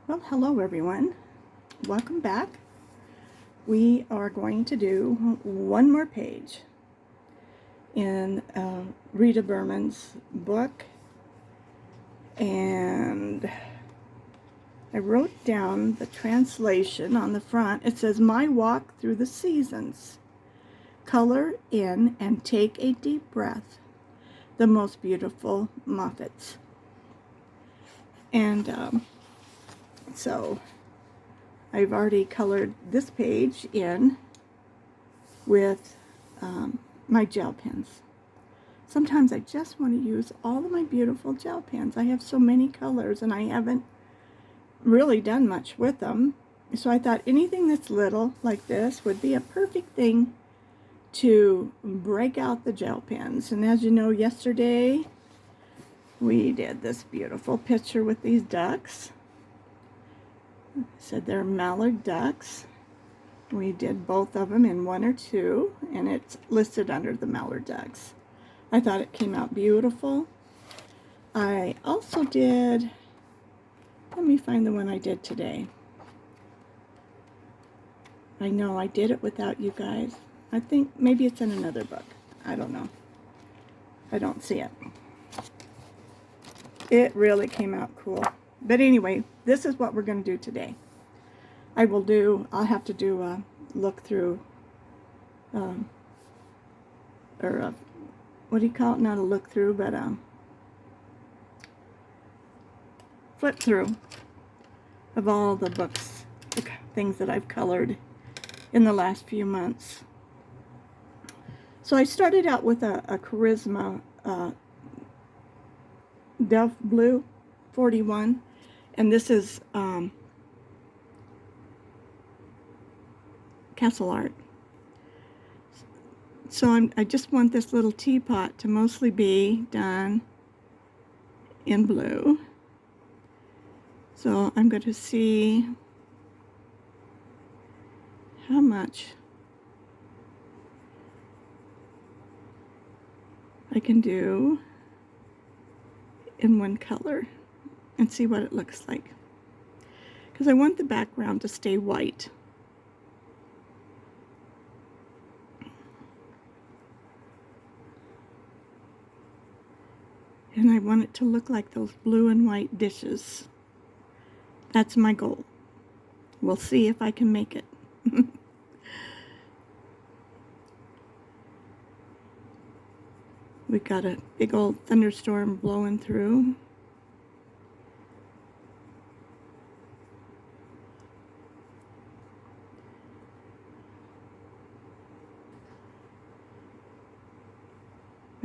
Well, hello everyone. Welcome back. We are going to do one more page in Rita Berman's book, and I wrote down the translation on the front. It says, "My walk through the seasons. Color in and take a deep breath. The most beautiful Moffats." And so I've already colored this page in with my gel pens. Sometimes I just want to use all of my beautiful gel pens. I have so many colors and I haven't really done much with them. So I thought anything that's little like this would be a perfect thing to break out the gel pens. And as you know, yesterday we did this beautiful picture with these ducks. I said they're mallard ducks. We did both of them in 1 or 2, and it's listed under the mallard ducks. I thought it came out beautiful. I also did, let me find the one I did today. I know I did it without you guys. I think maybe it's in another book. I don't know. I don't see it. It really came out cool. But anyway, this is what we're going to do today. I'll have to do a look through, what do you call it? Not a look through, but flip through of all the books, the things that I've colored in the last few months. So I started out with a Charisma Delft Blue 41, and this is Castle Art. So I just want this little teapot to mostly be done in blue. So I'm going to see how much I can do in one color and see what it looks like. Because I want the background to stay white. And I want it to look like those blue and white dishes. That's my goal. We'll see if I can make it. We got a big old thunderstorm blowing through.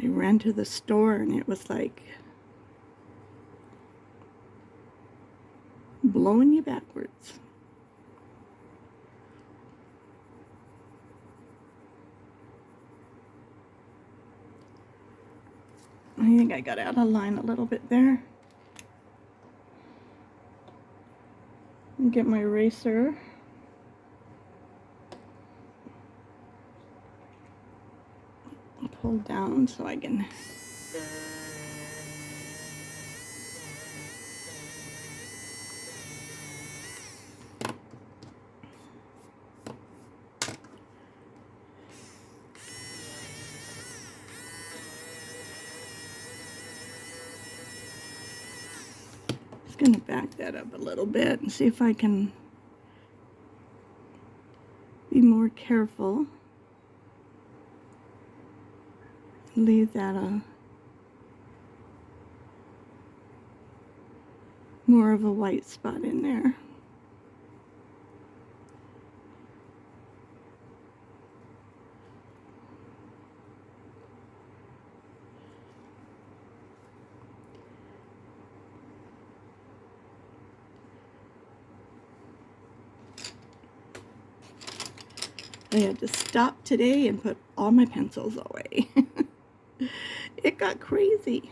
I ran to the store and it was like blowing you backwards. I think I got out of line a little bit there. Get my eraser. Pull down so I can just going to back that up a little bit and see if I can be more careful. Leave that more of a white spot in there. I had to stop today and put all my pencils away. It got crazy.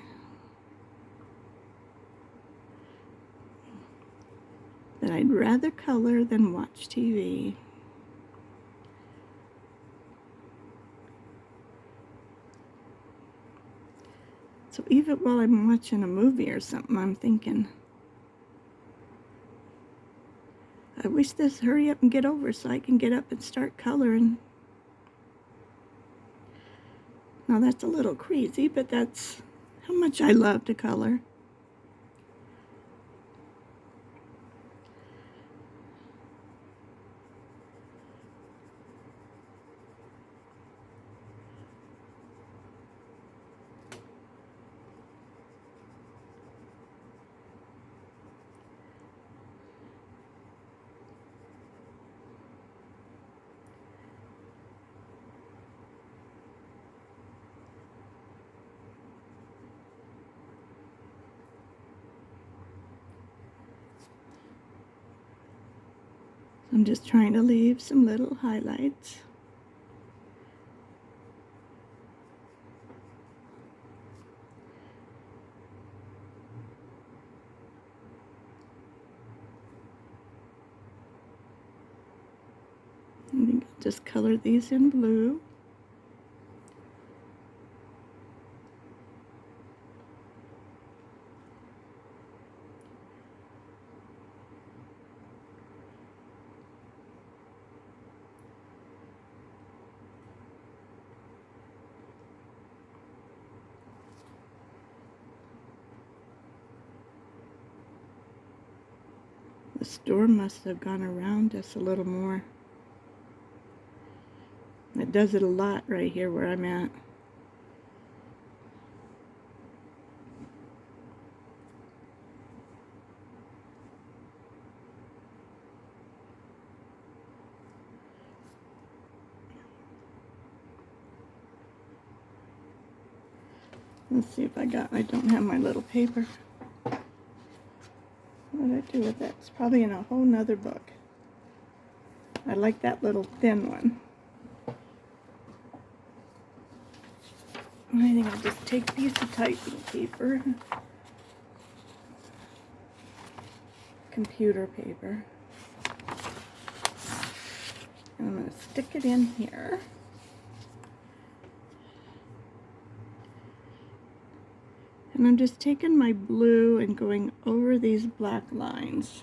But I'd rather color than watch TV. So even while I'm watching a movie or something, I'm thinking, I wish this hurry up and get over so I can get up and start coloring. Now that's a little crazy, but that's how much I love to color. I'm just trying to leave some little highlights. I think I'll just color these in blue. The storm must have gone around us a little more. It does it a lot right here where I'm at. Let's see if I don't have my little paper. What did I do with that? It's probably in a whole nother book. I like that little thin one. I think I'll just take a piece of typing paper. Computer paper. And I'm going to stick it in here. And I'm just taking my blue and going over these black lines.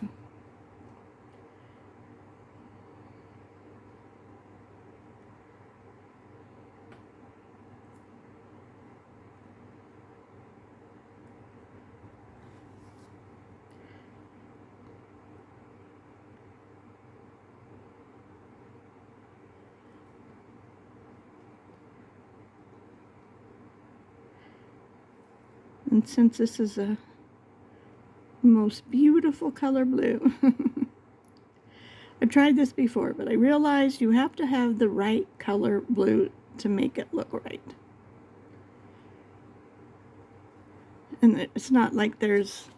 And since this is a most beautiful color blue, I tried this before, but I realized you have to have the right color blue to make it look right. And it's not like there's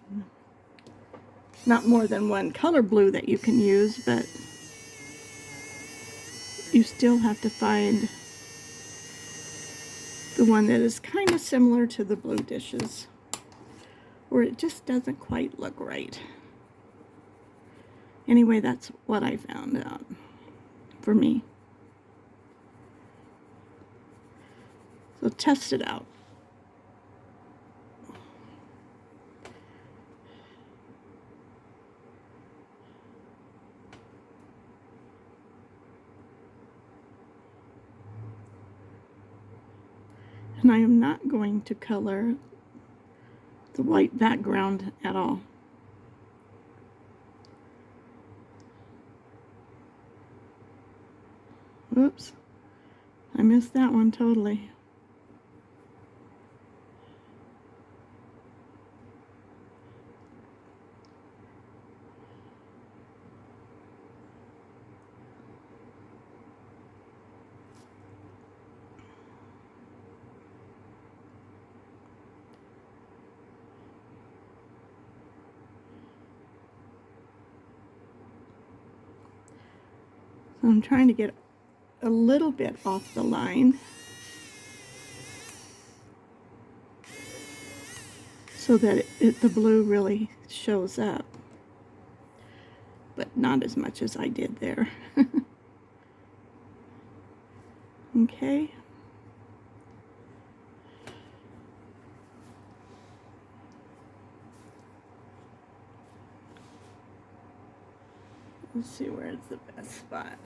not more than one color blue that you can use, but you still have to find the one that is kind of similar to the blue dishes, or it just doesn't quite look right. Anyway, that's what I found out for me. So test it out. And I am not going to color the white background at all. Oops, I missed that one totally. So I'm trying to get a little bit off the line so that the blue really shows up, but not as much as I did there. Okay. Let's see where's the best spot.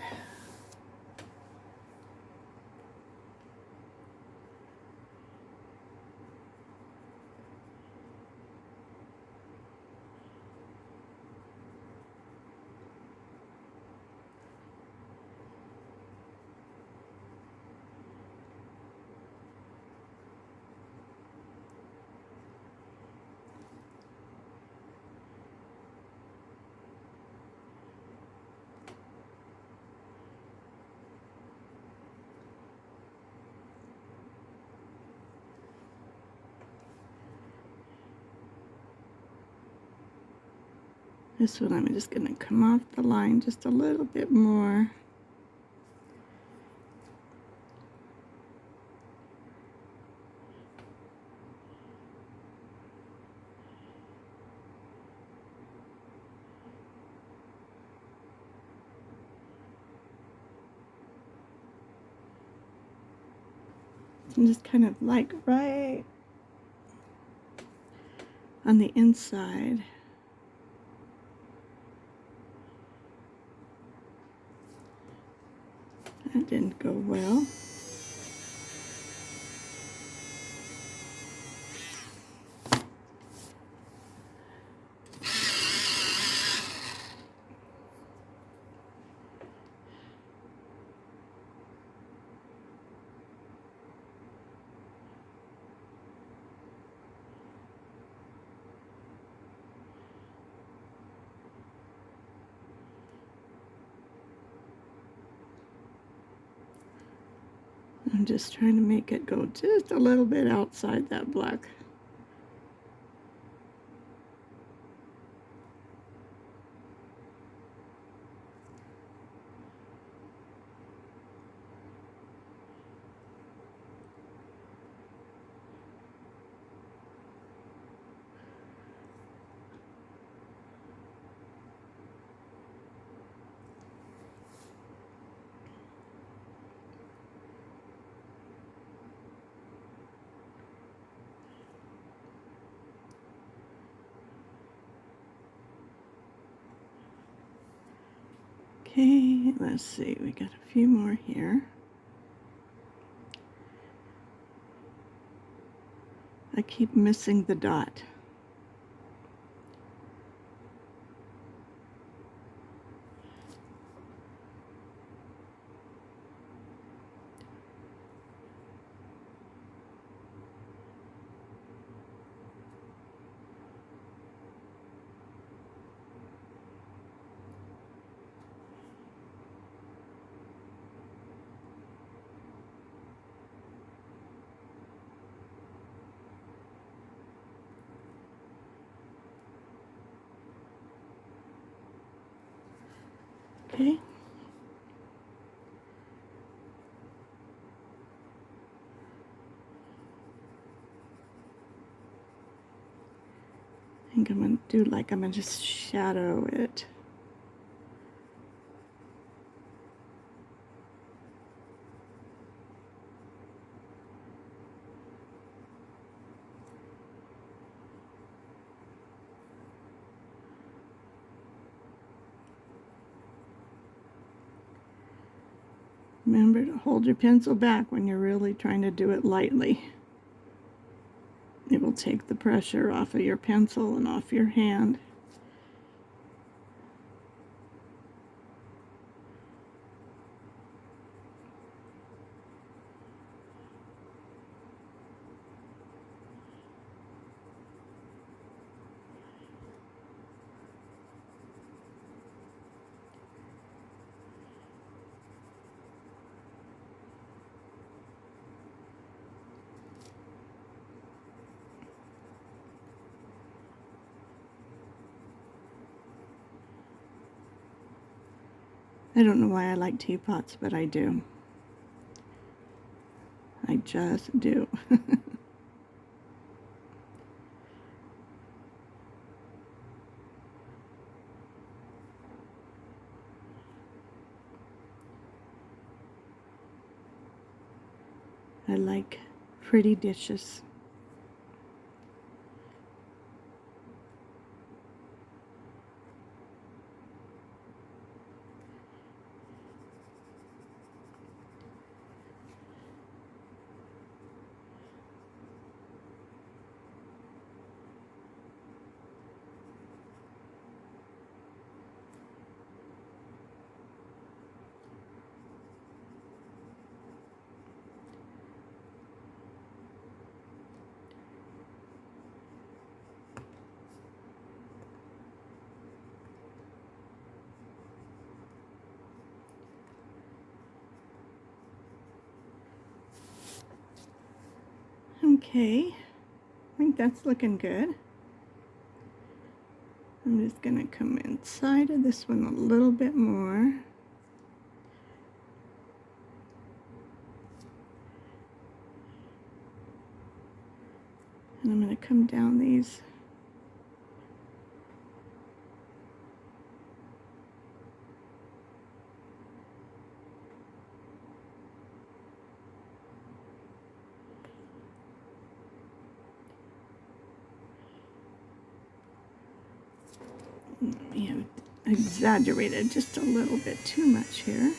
This one I'm just going to come off the line just a little bit more. And just kind of like right on the inside. That didn't go well. I'm just trying to make it go just a little bit outside that black. Okay, let's see, we got a few more here. I keep missing the dot. Okay. I think I'm going to do like I'm going to just shadow it. Remember to hold your pencil back when you're really trying to do it lightly. It will take the pressure off of your pencil and off your hand. I don't know why I like teapots, but I do. I just do. I like pretty dishes. Okay, I think that's looking good. I'm just going to come inside of this one a little bit more. And I'm going to come down these. We have exaggerated just a little bit too much here.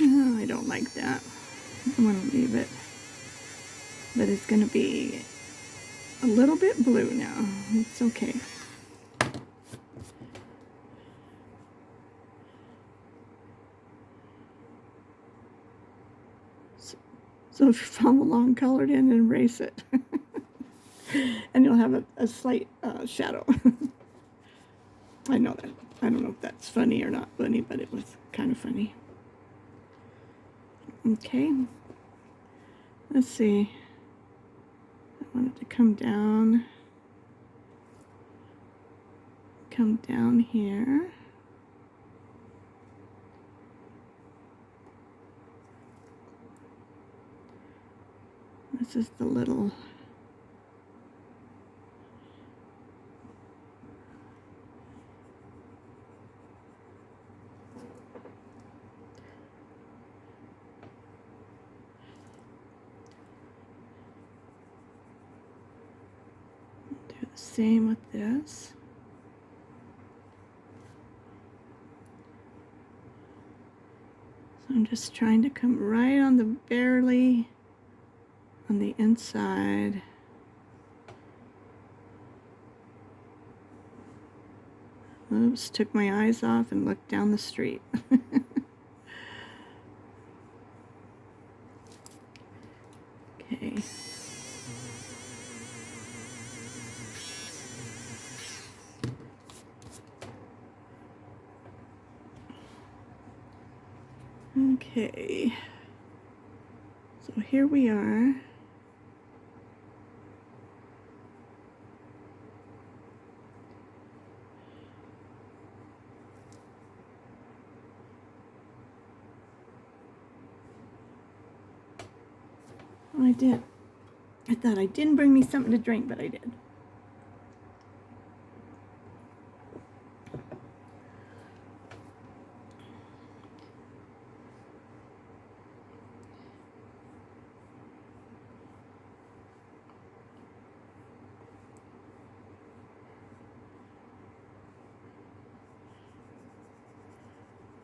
Oh, I don't like that. I want to leave it. But it's going to be a little bit blue now. It's okay. So if you follow along, color it in and erase it. And you'll have a slight shadow. I know that. I don't know if that's funny or not funny, but it was kind of funny. Okay. Let's see. I want it to come down here. This is the little do the same with this. So I'm just trying to come right on the barely on the inside. Oops, took my eyes off and looked down the street. Okay. Okay. So here we are. Oh, I did. I thought I didn't bring me something to drink, but I did.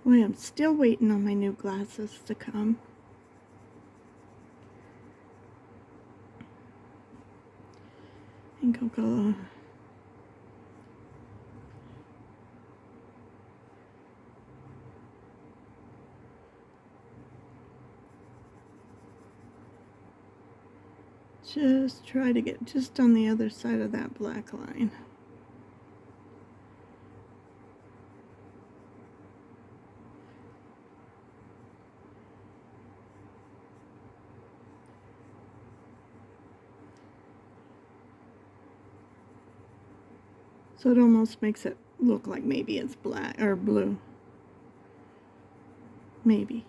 Boy, I'm still waiting on my new glasses to come. I think I'll go. Just try to get just on the other side of that black line. So it almost makes it look like maybe it's black or blue. Maybe.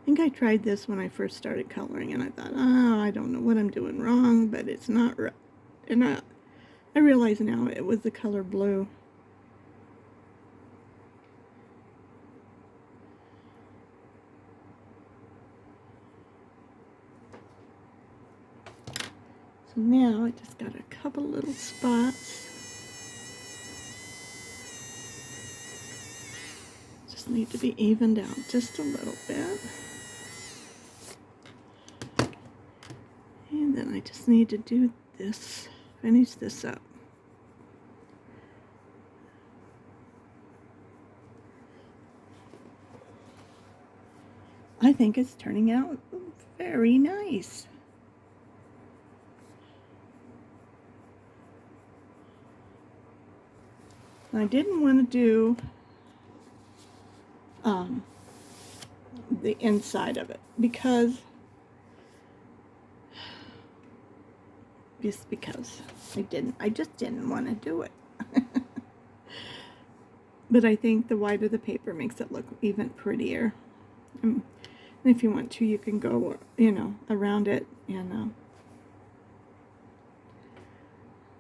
I think I tried this when I first started coloring, and I thought, oh, I don't know what I'm doing wrong, but it's not right. And I realize now it was the color blue. now I just got a couple little spots. Just need to be evened out just a little bit. And then I just need to do this, finish this up. I think it's turning out very nice. I didn't want to do the inside of it because I just didn't want to do it. But I think the whiter the paper makes it look even prettier. And if you want to, you can go, around it and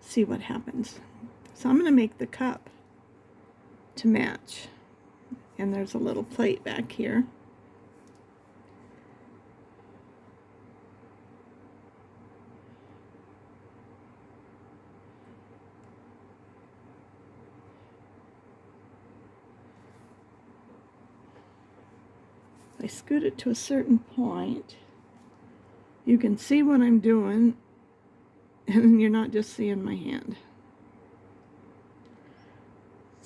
see what happens. So I'm going to make the cup to match. And there's a little plate back here. I scoot it to a certain point. You can see what I'm doing, and you're not just seeing my hand.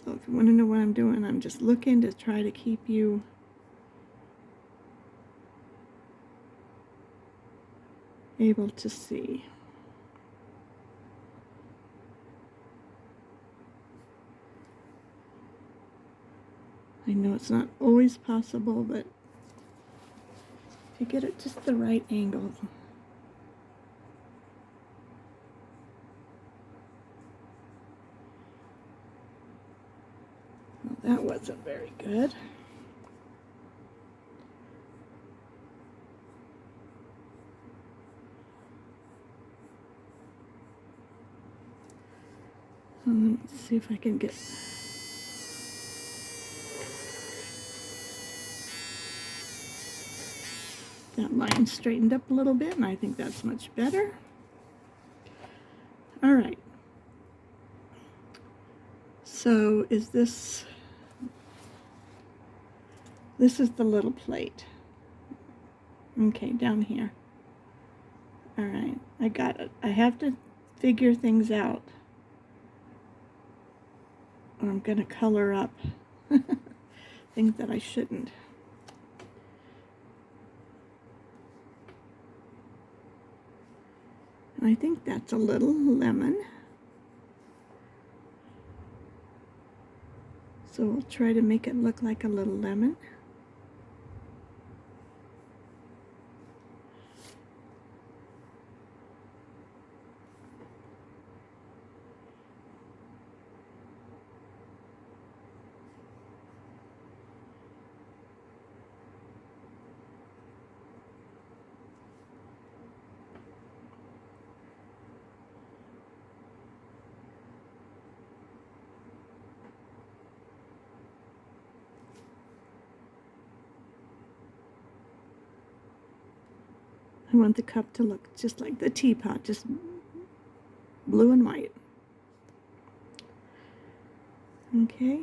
So if you want to know what I'm doing, I'm just looking to try to keep you able to see. I know it's not always possible, but if you get it just the right angle. Well, that wasn't very good. Let's see if I can get that line straightened up a little bit, and I think that's much better. All right. So this is the little plate. Okay, down here. All right, I got it. I have to figure things out, or I'm going to color up things that I shouldn't. And I think that's a little lemon. So we'll try to make it look like a little lemon. I want the cup to look just like the teapot, just blue and white. Okay.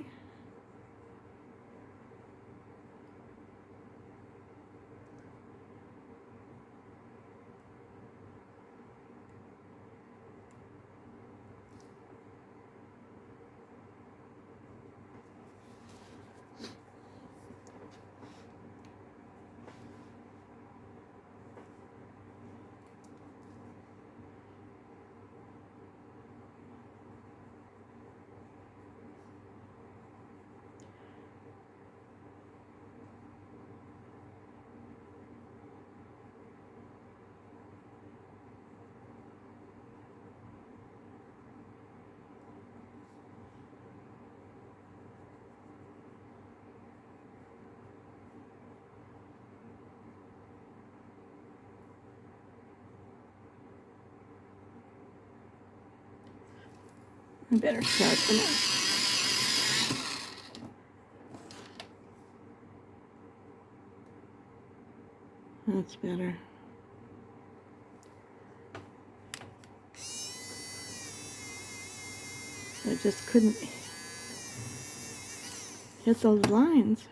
I better sharpen it. That's better. I just couldn't hit those lines.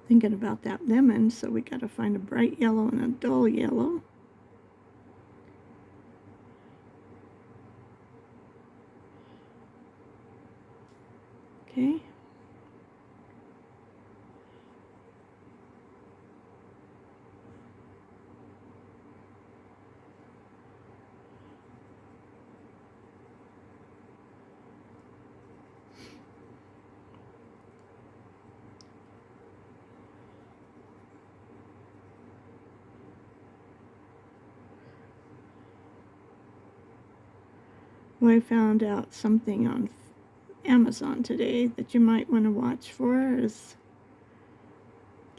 Thinking about that lemon, so we got to find a bright yellow and a dull yellow. Okay. Well, I found out something on Amazon today that you might want to watch for is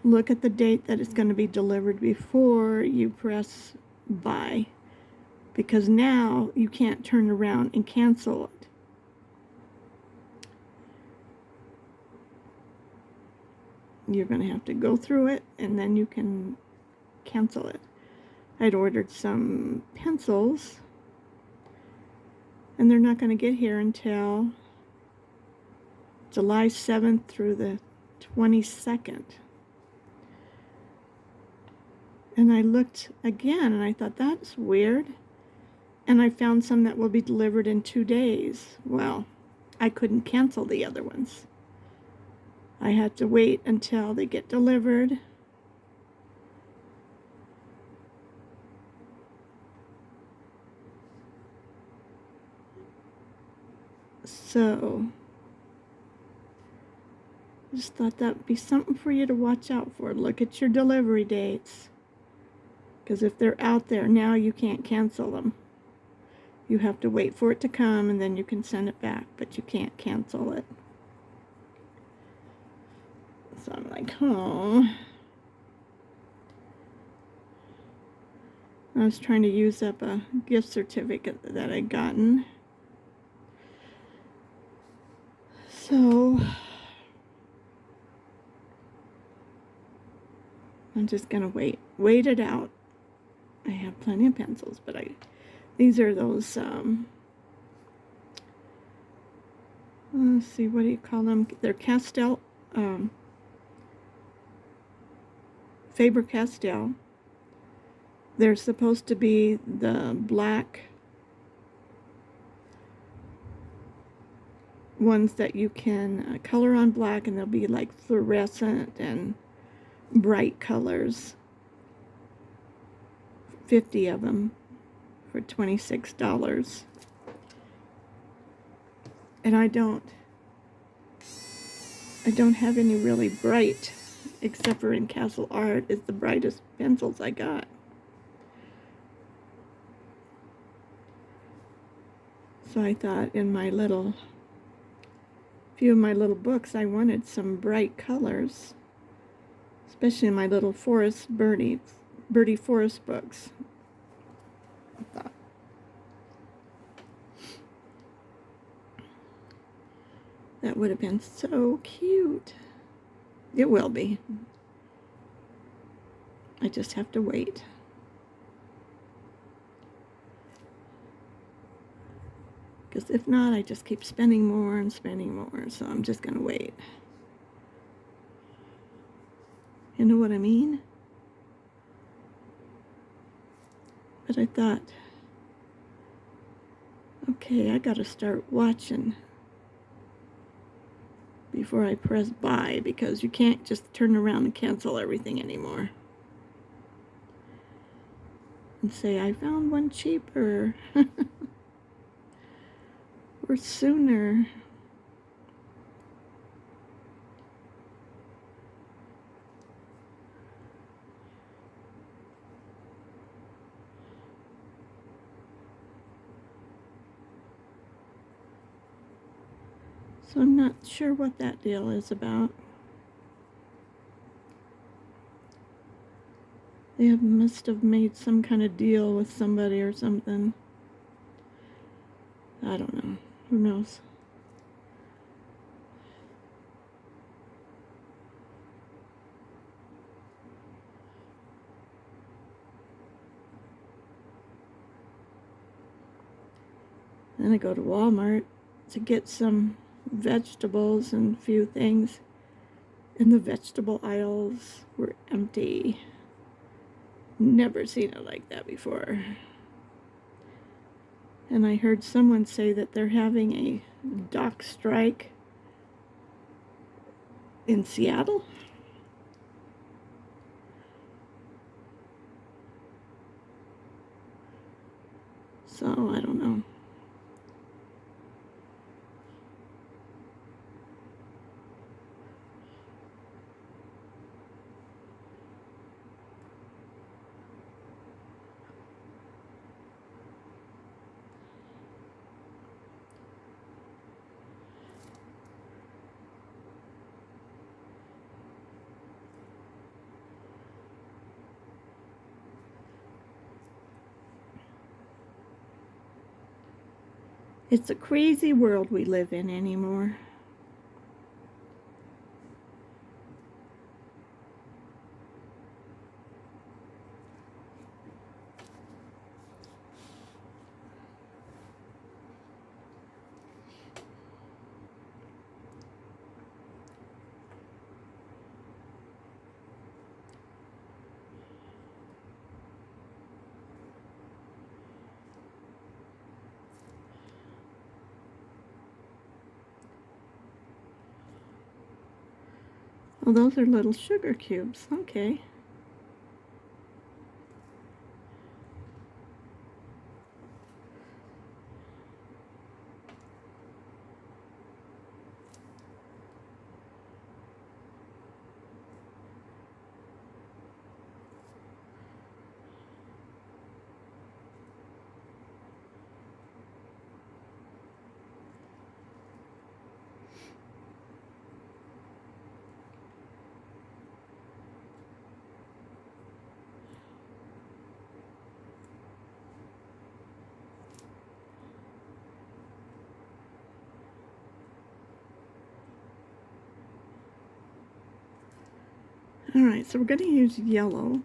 look at the date that it's going to be delivered before you press buy, because now you can't turn around and cancel it. You're going to have to go through it and then you can cancel it. I'd ordered some pencils and they're not going to get here until July 7th through the 22nd. And I looked again and I thought, that's weird. And I found some that will be delivered in 2 days. Well, I couldn't cancel the other ones. I had to wait until they get delivered. So, just thought that would be something for you to watch out for. Look at your delivery dates. Because if they're out there now, you can't cancel them. You have to wait for it to come and then you can send it back, but you can't cancel it. So I'm like, oh. I was trying to use up a gift certificate that I'd gotten. So I'm just going to wait it out. I have plenty of pencils, but these are those, let's see, what do you call them? They're Castell, Faber-Castell. They're supposed to be the black ones that you can color on black, and they'll be like fluorescent and bright colors. 50 of them for $26. And I don't have any really bright, except for in Castle Art is the brightest pencils I got. So I thought in my few of my little books, I wanted some bright colors, especially in my little Birdie Forest books. I thought. That would have been so cute. It will be. I just have to wait. Because if not, I just keep spending more and spending more. So I'm just going to wait. You know what I mean? But I thought, okay, I got to start watching before I press buy, because you can't just turn around and cancel everything anymore. And say, I found one cheaper. or sooner. So I'm not sure what that deal is about. They must have made some kind of deal with somebody or something. I don't know. Who knows? Then I go to Walmart to get some vegetables and a few things, and the vegetable aisles were empty. Never seen it like that before. And I heard someone say that they're having a dock strike in Seattle. So I don't know. It's a crazy world we live in anymore. Well, those are little sugar cubes. Okay. All right, so we're going to use yellow.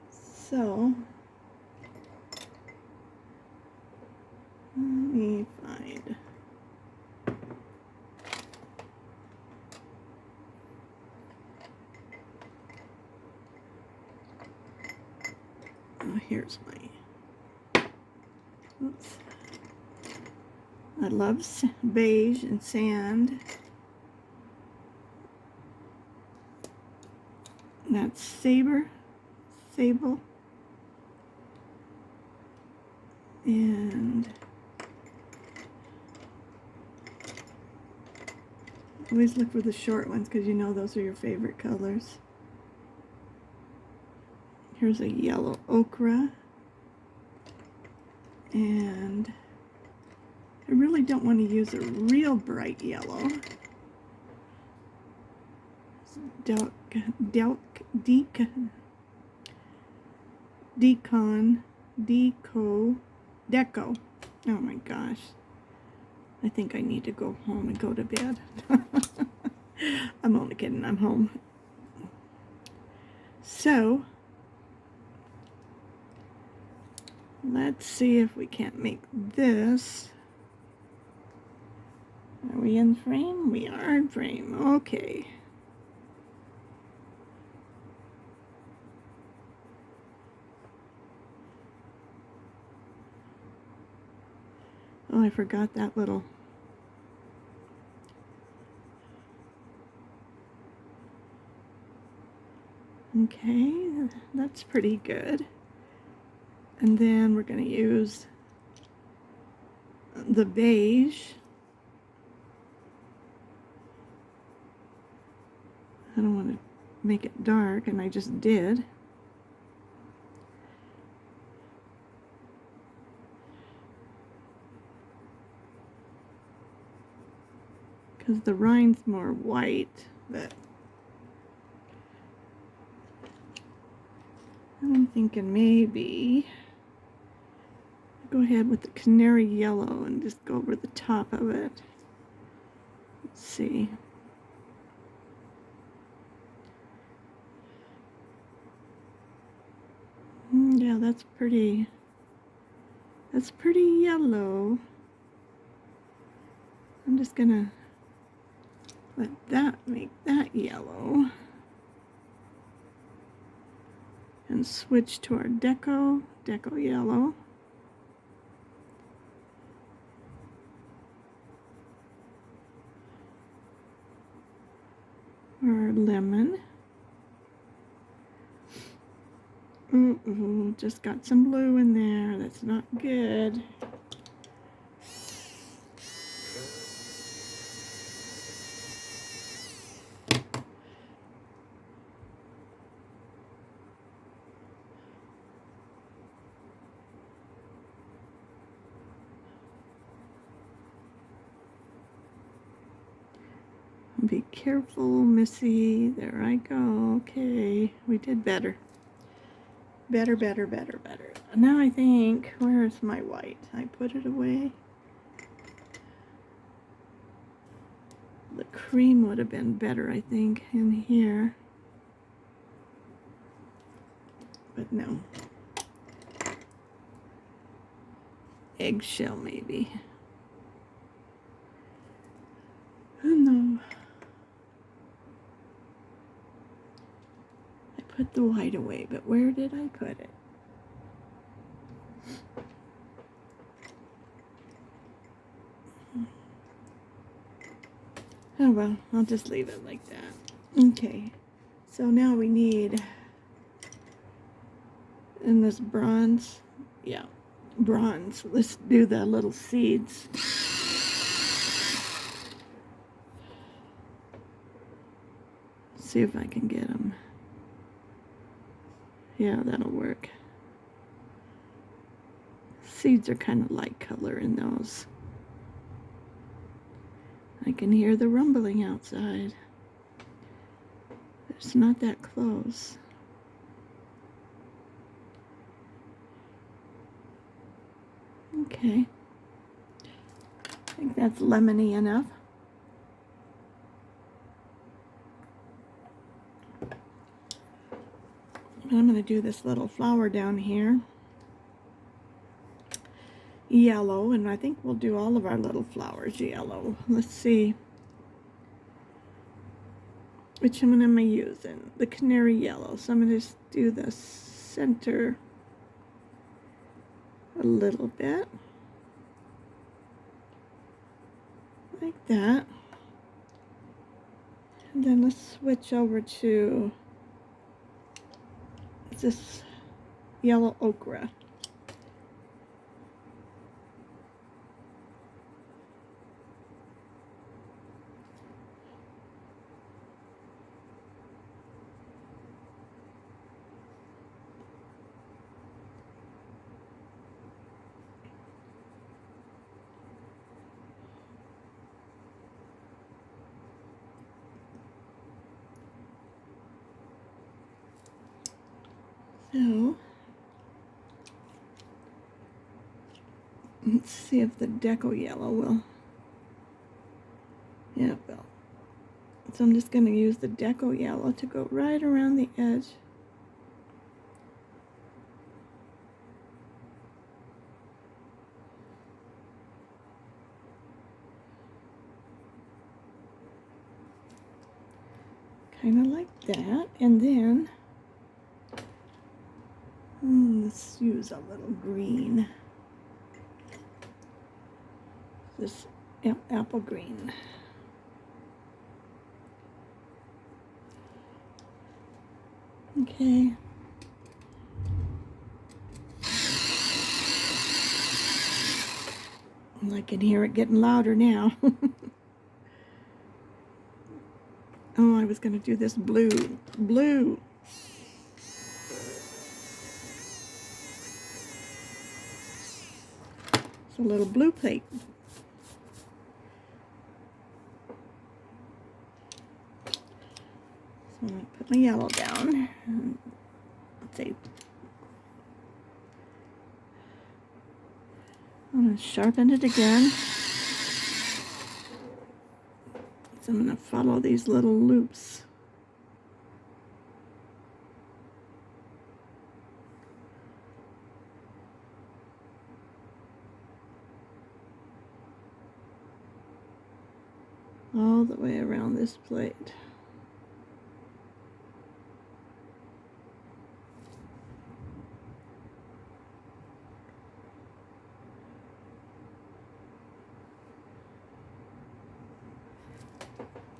So, let me find. Oh, here's my. Oops. I love beige and sand. That's sable. And always look for the short ones because you know those are your favorite colors. Here's a yellow ochre. And I really don't want to use a real bright yellow. Deco. Oh my gosh. I think I need to go home and go to bed. I'm only kidding, I'm home. So, let's see if we can't make this. Are we in frame? We are in frame. Okay. Oh, I forgot that little. Okay, that's pretty good. And then we're going to use the beige. I don't want to make it dark, and I just did. Because the rind's more white, but I'm thinking maybe go ahead with the canary yellow and just go over the top of it. Let's see. Yeah, that's pretty yellow. I'm just gonna let that make that yellow. And switch to our deco yellow. Or lemon. Just got some blue in there. That's not good. Be careful, Missy. There I go. Okay, we did better. Better. Now I think, where is my white? I put it away. The cream would have been better, I think, in here. But no. Eggshell, maybe. Oh, no. I put the white away, but where did I put it? Oh well, I'll just leave it like that. Okay, so now we need, in this bronze, yeah, bronze. Let's do the little seeds. See if I can get them. Yeah, that'll work. Seeds are kind of light color in those. I can hear the rumbling outside. It's not that close. Okay. I think that's lemony enough. I'm going to do this little flower down here. Yellow, and I think we'll do all of our little flowers yellow. Let's see. Which one am I using? The canary yellow. So I'm going to just do the center a little bit. Like that. And then let's switch over to this yellow ochre. So, let's see if the deco yellow will. Yeah, it will. So I'm just going to use the deco yellow to go right around the edge. Kind of like that. And then, let's use a little green. This apple green. Okay. I can hear it getting louder now. Oh, I was going to do this blue. Blue. It's a little blue plate. So I'm going to put my yellow down. Let's see. I'm going to sharpen it again. So I'm going to follow these little loops. All the way around this plate.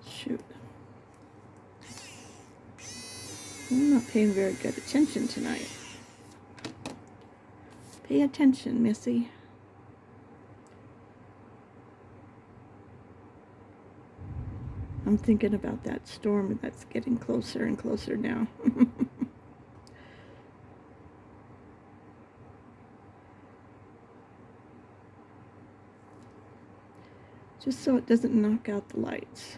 Shoot. I'm not paying very good attention tonight. Pay attention, Missy. I'm thinking about that storm that's getting closer and closer now. Just so it doesn't knock out the lights.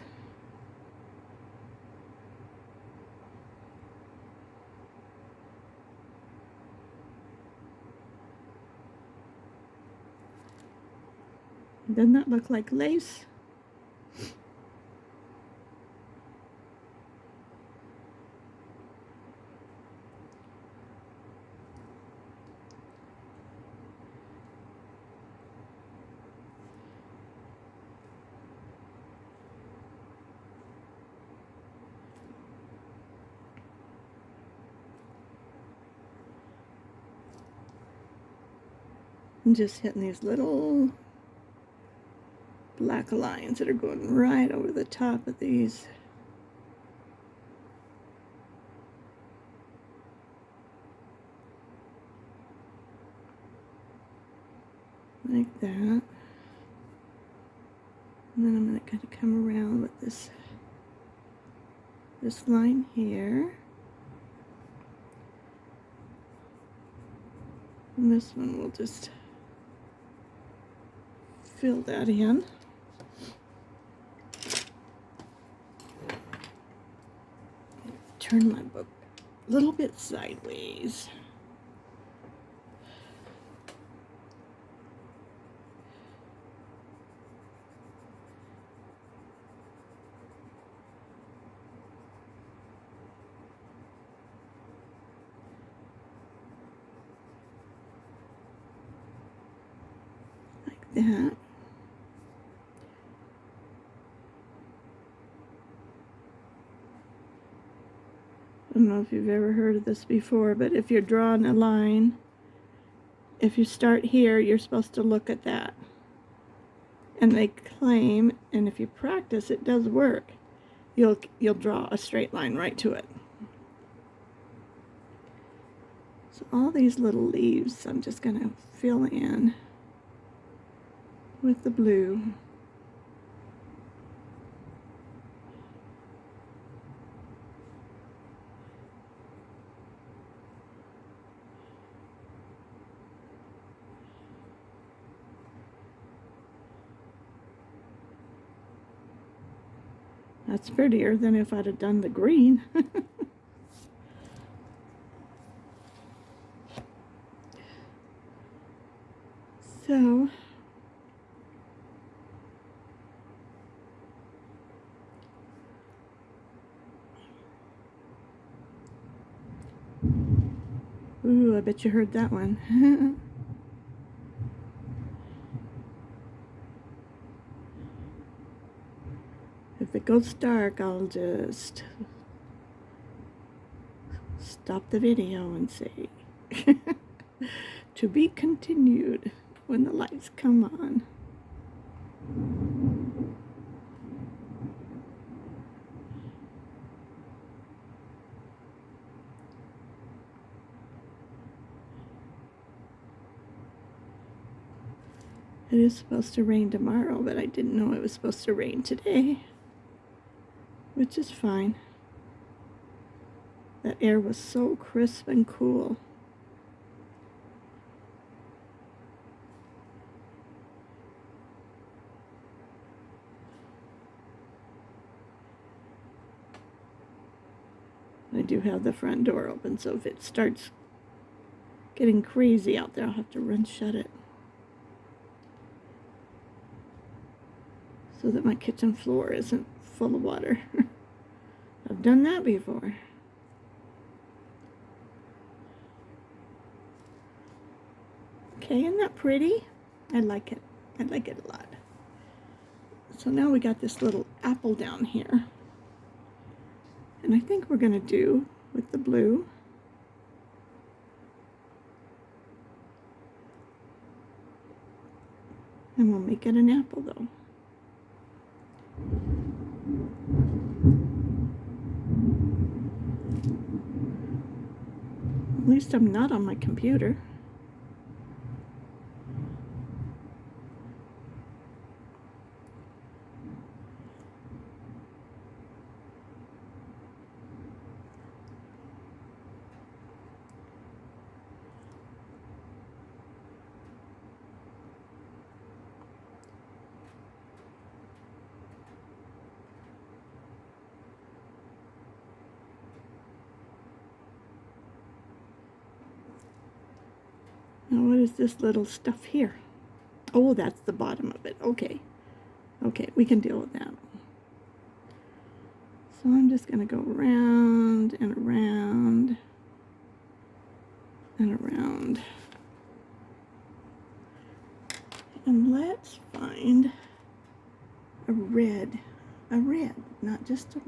Doesn't that look like lace? I'm just hitting these little black lines that are going right over the top of these. Like that. And then I'm going to kind of come around with this line here. And this one will just fill that in. Turn my book a little bit sideways. Like that. I don't know if you've ever heard of this before, but if you're drawing a line, if you start here, you're supposed to look at that. And they claim, and if you practice, it does work. You'll draw a straight line right to it. So all these little leaves, I'm just going to fill in with the blue. That's prettier than if I'd have done the green. So, ooh, I bet you heard that one. If it goes dark, I'll just stop the video and say, to be continued when the lights come on. It is supposed to rain tomorrow, but I didn't know it was supposed to rain today, which is fine. That air was so crisp and cool. I do have the front door open, so if it starts getting crazy out there, I'll have to run shut it, so that my kitchen floor isn't full of water. I've done that before. Okay, isn't that pretty? I like it. I like it a lot. So now we got this little apple down here. And I think we're going to do with the blue. And we'll make it an apple though. At least I'm not on my computer. Now what is this little stuff here? Oh, that's the bottom of it. Okay. Okay, we can deal with that. So I'm just going to go around and around and around. And let's find a red, not just a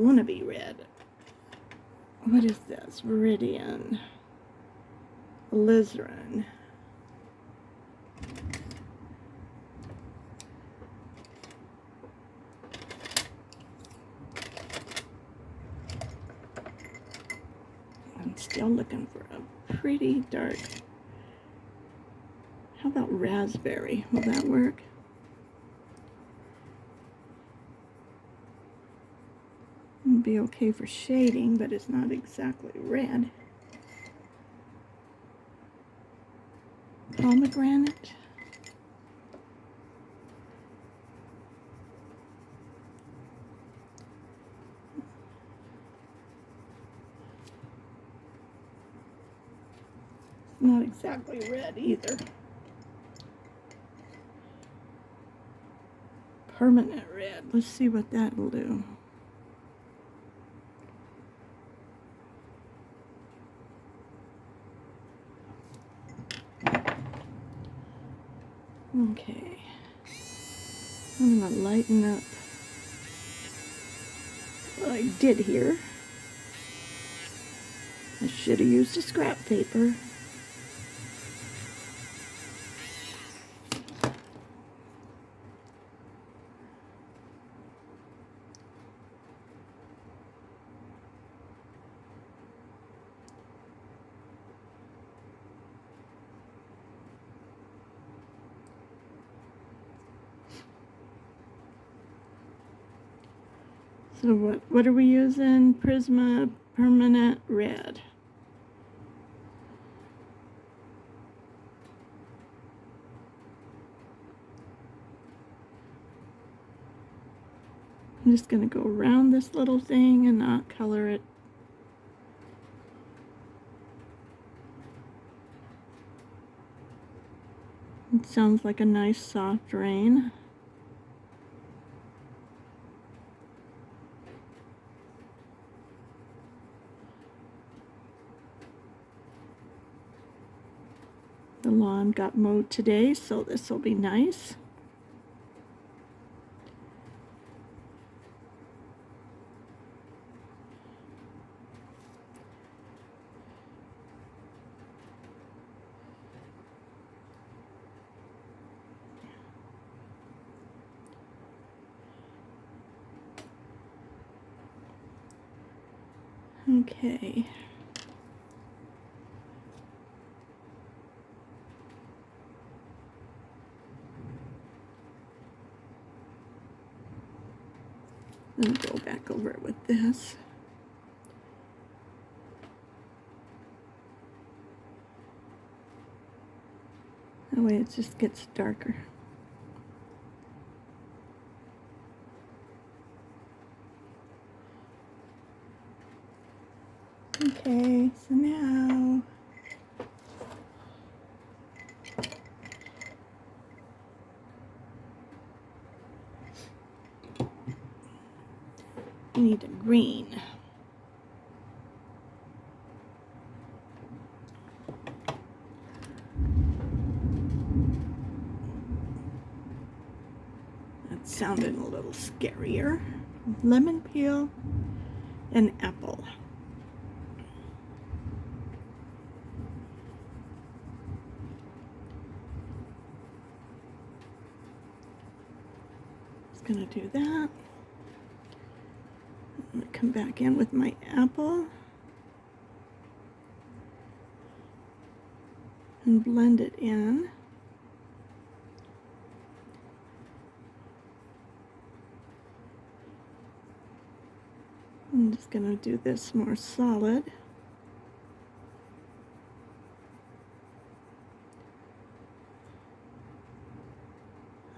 wannabe red. What is this? Viridian. Alizarin. I'm still looking for a pretty dark. How about raspberry? Will that work? It'd be okay for shading, but it's not exactly red. Pomegranate. It's not exactly red either. Permanent red. Let's see what that will do. Okay, I'm going to lighten up what I did here. I should have used a scrap paper. So what are we using? Prisma Permanent Red. I'm just going to go around this little thing and not color it. It sounds like a nice soft rain. The lawn got mowed today, so this will be nice. Okay. Then go back over it with this. That way it just gets darker. Okay, so now we need a green. That sounded a little scarier. Lemon peel and apple. Just gonna do that. I'm gonna come back in with my apple and blend it in. I'm just going to do this more solid.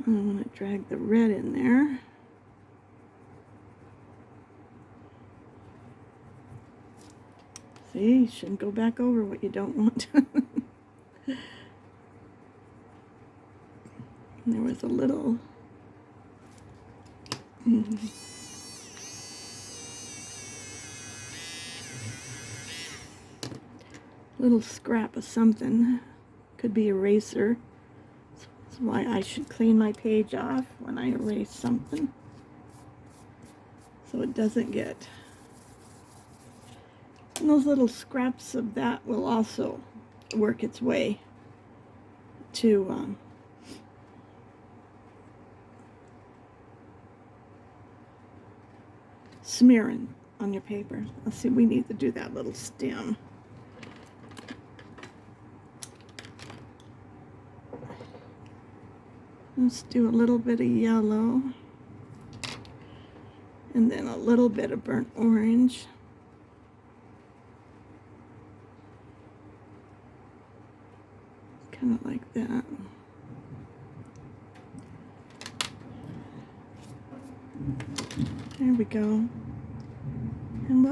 I'm going to drag the red in there. See, you shouldn't go back over what you don't want. There was a little little scrap of something. Could be eraser. That's why I should clean my page off when I erase something, so it doesn't get. And those little scraps of that will also work its way to smearing on your paper. Let's see, we need to do that little stem. Let's do a little bit of yellow and then a little bit of burnt orange. Kind of like that. There we go. And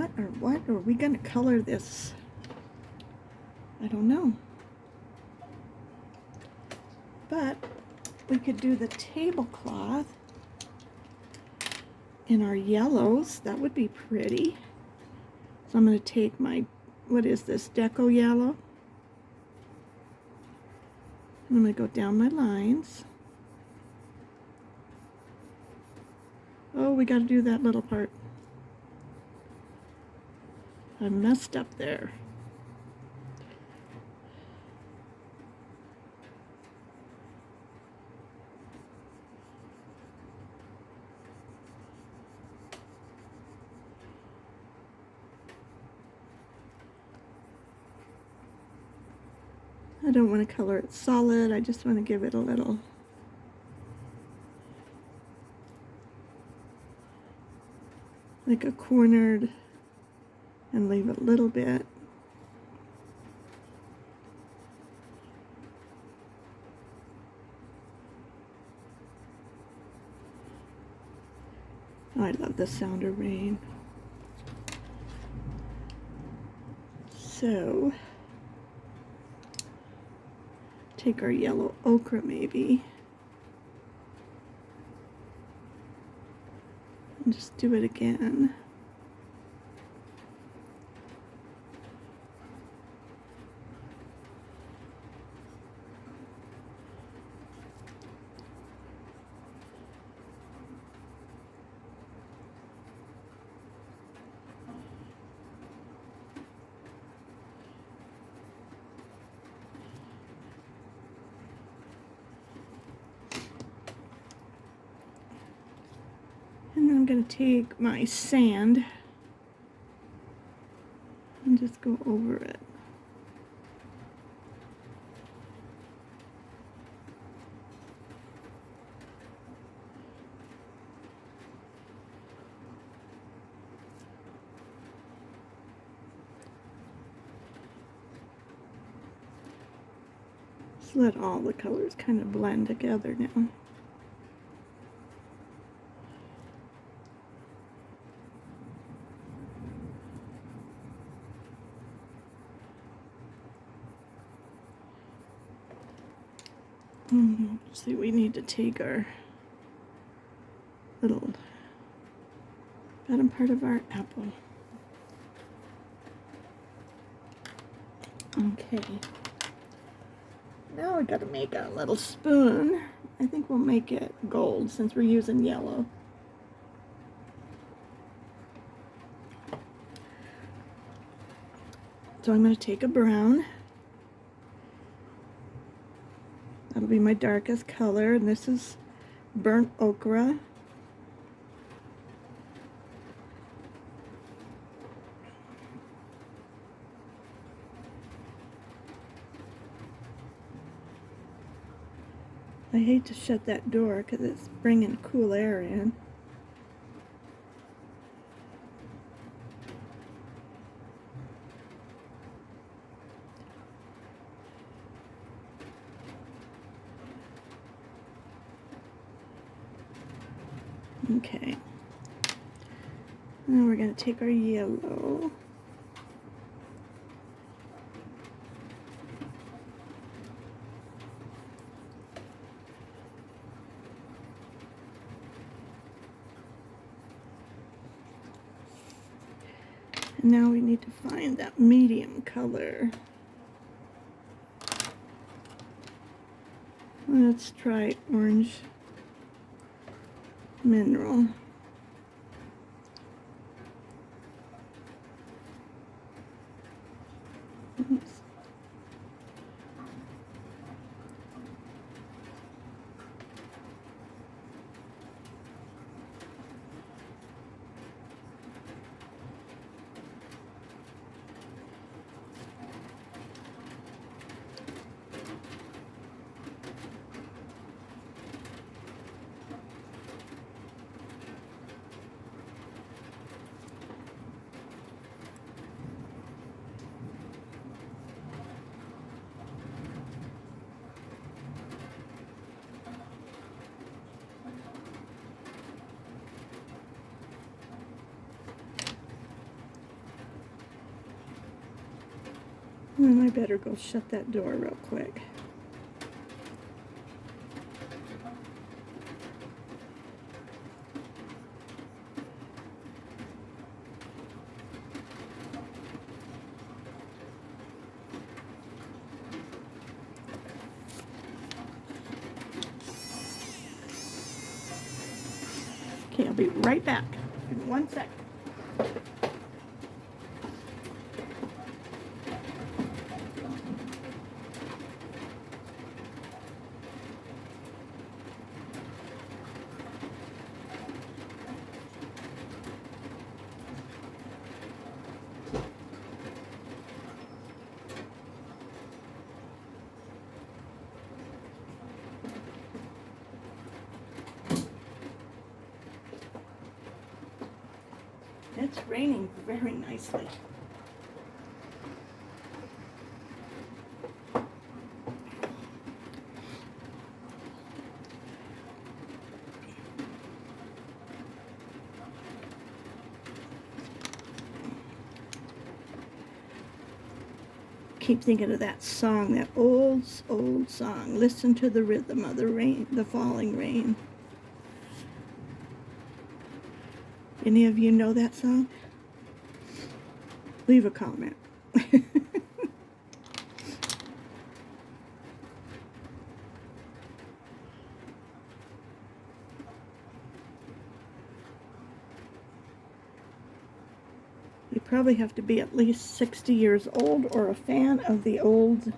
what are we going to color this? I don't know. But we could do the tablecloth in our yellows. That would be pretty. So I'm going to take my, what is this, Deco Yellow? And I'm going to go down my lines. Oh, we got to do that little part. I messed up there. I don't want to color it solid. I just want to give it a little like a cornered and leave a little bit. Oh, I love the sound of rain. So take our yellow ochre maybe and just do it again. And then I'm going to take my sand and just go over it. Just let all the colors kind of blend together now. See, we need to take our little bottom part of our apple. Okay. Now we gotta make a little spoon. I think we'll make it gold since we're using yellow. So I'm gonna take a brown. That'll be my darkest color, and this is burnt okra. I hate to shut that door because it's bringing cool air in. Okay. Now we're going to take our yellow. And now we need to find that medium color. Let's try orange mineral. Oops. And I better go shut that door real quick. Okay, I'll be right back in 1 second. It's raining very nicely. Keep thinking of that song, that old song. Listen to the rhythm of the rain, the falling rain. Any of you know that song? Leave a comment. You probably have to be at least 60 years old or a fan of the old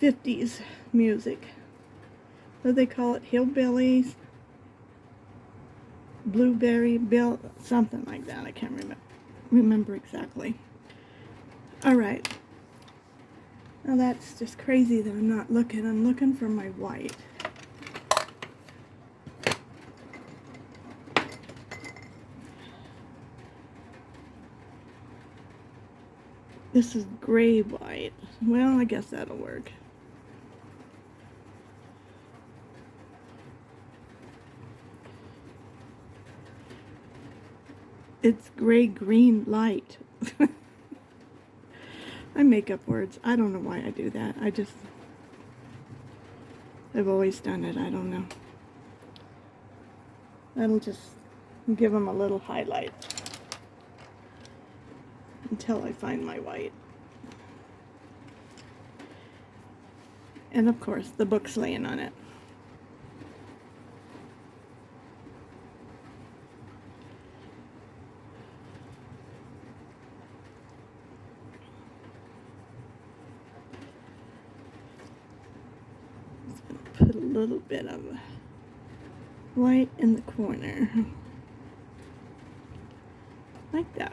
'50s music. What do they call it? Hillbillies? Blueberry Bill? Something like that. I can't remember exactly. Alright. Now that's just crazy that I'm not looking. I'm looking for my white. This is gray white. Well, I guess that'll work. It's gray green light. I make up words. I don't know why I do that. I've always done it. I don't know. That'll just give them a little highlight until I find my white. And of course, the book's laying on it. Put a little bit of white in the corner, like that.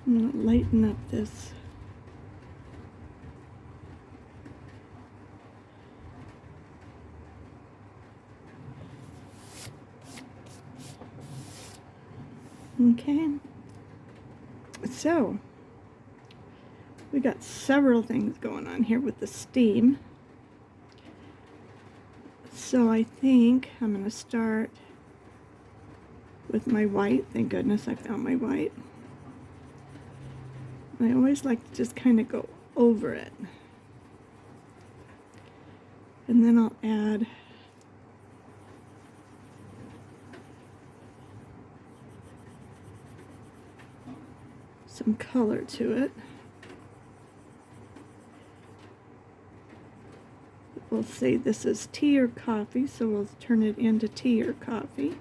I'm going to lighten up this. Okay, so we got several things going on here with the steam. So I think I'm going to start with my white. Thank goodness I found my white. I always like to just kind of go over it. And then I'll add some color to it. We'll say this is tea or coffee, so we'll turn it into tea or coffee.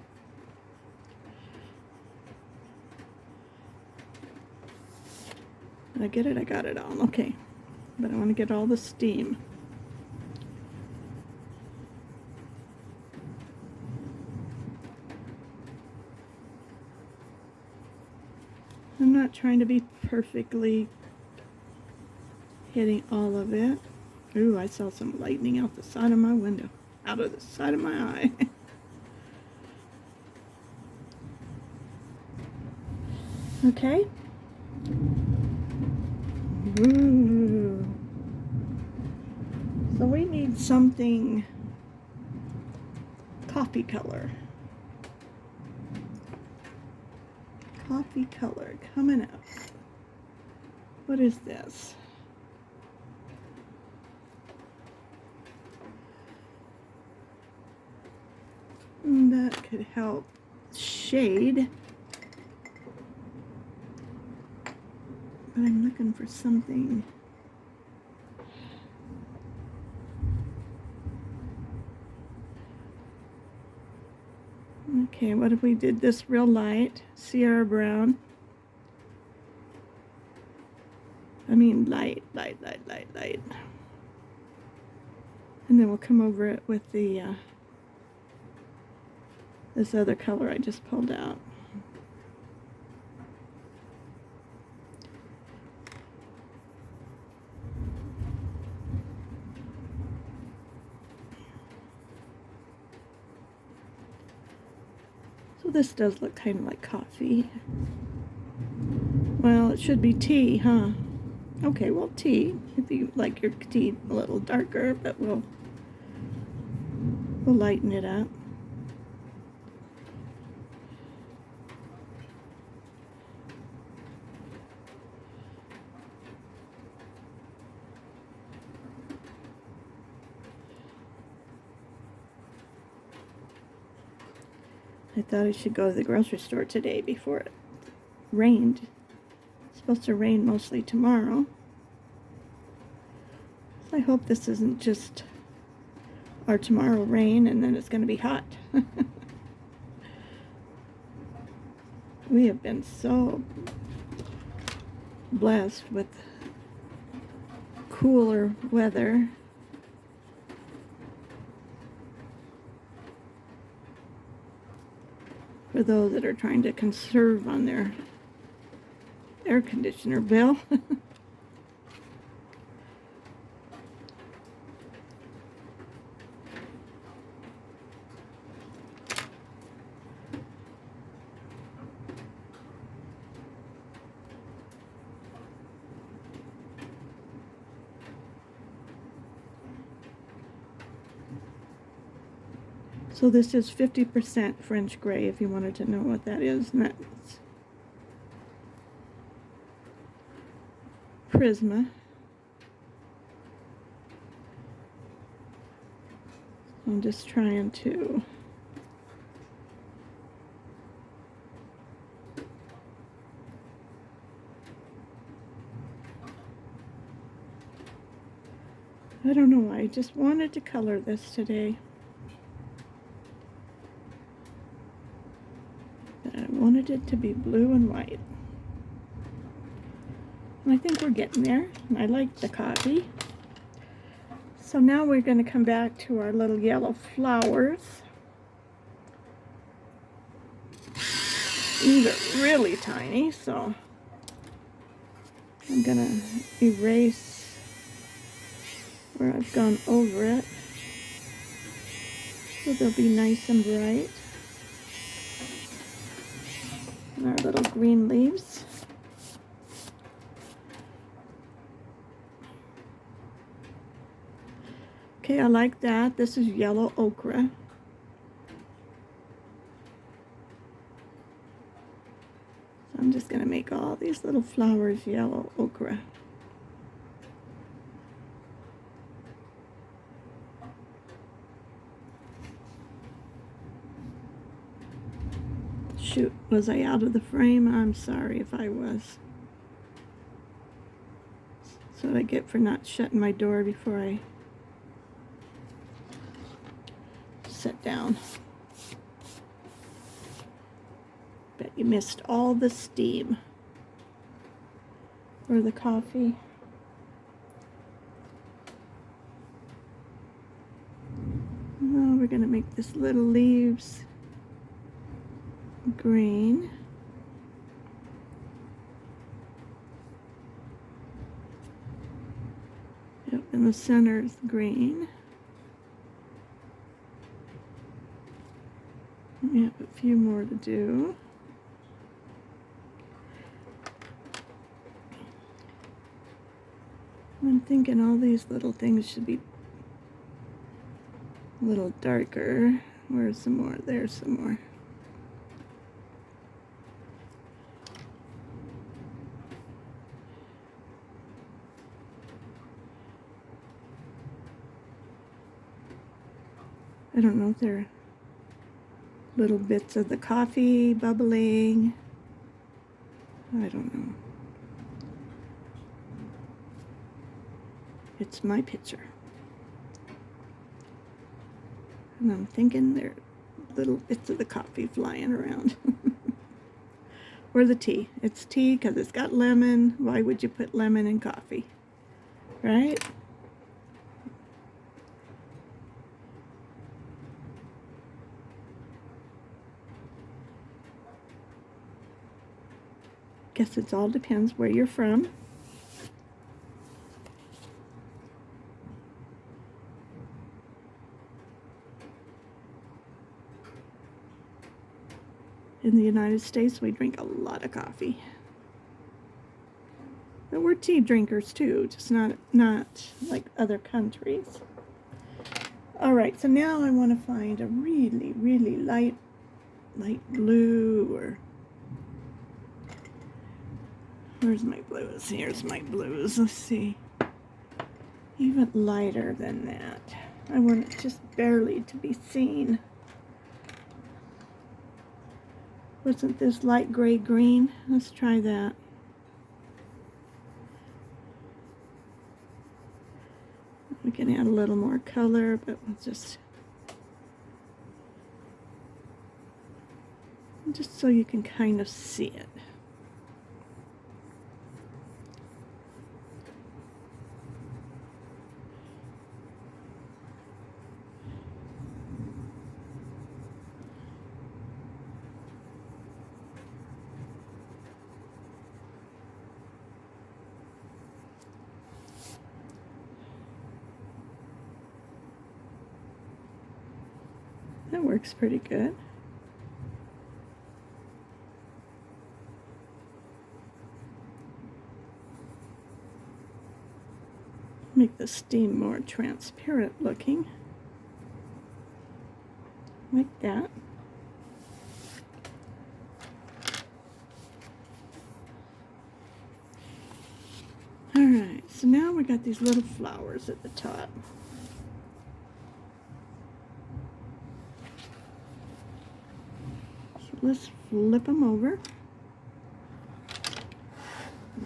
Did I get it? I got it all. Okay. But I want to get all the steam. I'm not trying to be perfectly hitting all of it. Ooh, I saw some lightning out the side of my window. Out of the side of my eye. Okay. Ooh. So we need something coffee color. Coffee color coming up. What is this? That could help shade. But I'm looking for something. Okay, what if we did this real light? Sierra brown. I mean light. And then we'll come over it with the this other color I just pulled out. So this does look kind of like coffee. Well, it should be tea, huh? Okay, well, tea. If you like your tea a little darker, but we'll lighten it up. I thought I should go to the grocery store today before it rained. It's supposed to rain mostly tomorrow. So I hope this isn't just our tomorrow rain and then it's going to be hot. We have been so blessed with cooler weather. For those that are trying to conserve on their air conditioner bill. So this is 50% French gray, if you wanted to know what that is. And that's Prisma. I'm just trying to I don't know why, I just wanted to color this today. I wanted it to be blue and white. And I think we're getting there. I like the coffee. So now we're going to come back to our little yellow flowers. These are really tiny, so I'm going to erase where I've gone over it, so they'll be nice and bright. And our little green leaves. Okay, I like that. This is yellow ochre. So I'm just going to make all these little flowers yellow ochre. Shoot, was I out of the frame? I'm sorry if I was. That's what I get for not shutting my door before I sit down. Bet you missed all the steam for the coffee. Now we're going to make this little leaves green. Yep, in the center is green. We have a few more to do. I'm thinking all these little things should be a little darker. Where's some more? There's some more. I don't know if they're little bits of the coffee bubbling. I don't know. It's my picture. And I'm thinking they're little bits of the coffee flying around. Or the tea. It's tea because it's got lemon. Why would you put lemon in coffee? Right? Guess it all depends where you're from. In the United States, we drink a lot of coffee. But we're tea drinkers too, just not like other countries. All right, so now I want to find a really, really light blue, or where's my blues? Here's my blues. Let's see. Even lighter than that. I want it just barely to be seen. Wasn't this light gray green? Let's try that. We can add a little more color, but we'll just so you can kind of see it. That works pretty good. Make the steam more transparent looking. like that. Alright, so now we got these little flowers at the top. So let's flip them over.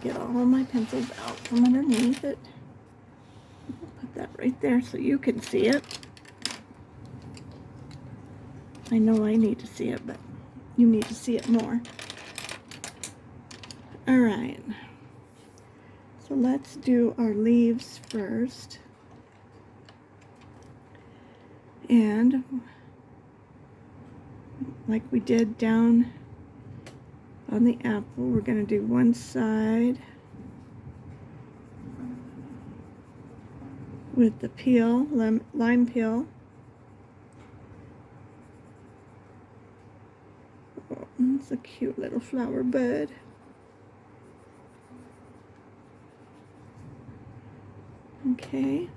Get all my pencils out from underneath it. Put that right there so you can see it. I know I need to see it, but you need to see it more. Alright. So let's do our leaves first. And like we did down on the apple, we're going to do one side with the peel, lime peel. Oh, that's a cute little flower bud. Okay.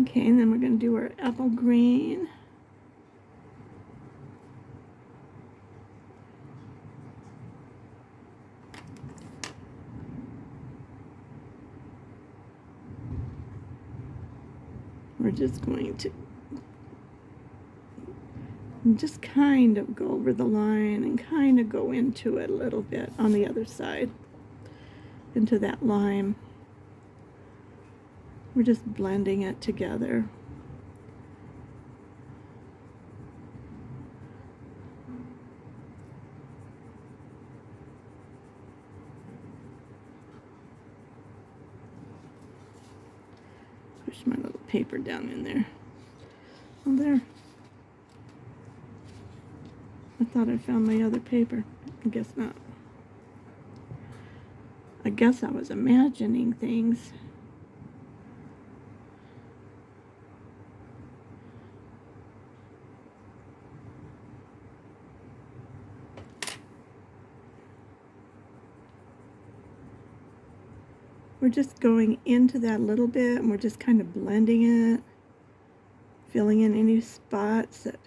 Okay, and then we're going to do our apple green. We're just going to just kind of go over the line and kind of go into it a little bit on the other side, into that lime. We're just blending it together. Push my little paper down in there. Oh, there. I thought I found my other paper. I guess not. I guess I was imagining things. We're just going into that a little bit, and we're just kind of blending it, filling in any spots that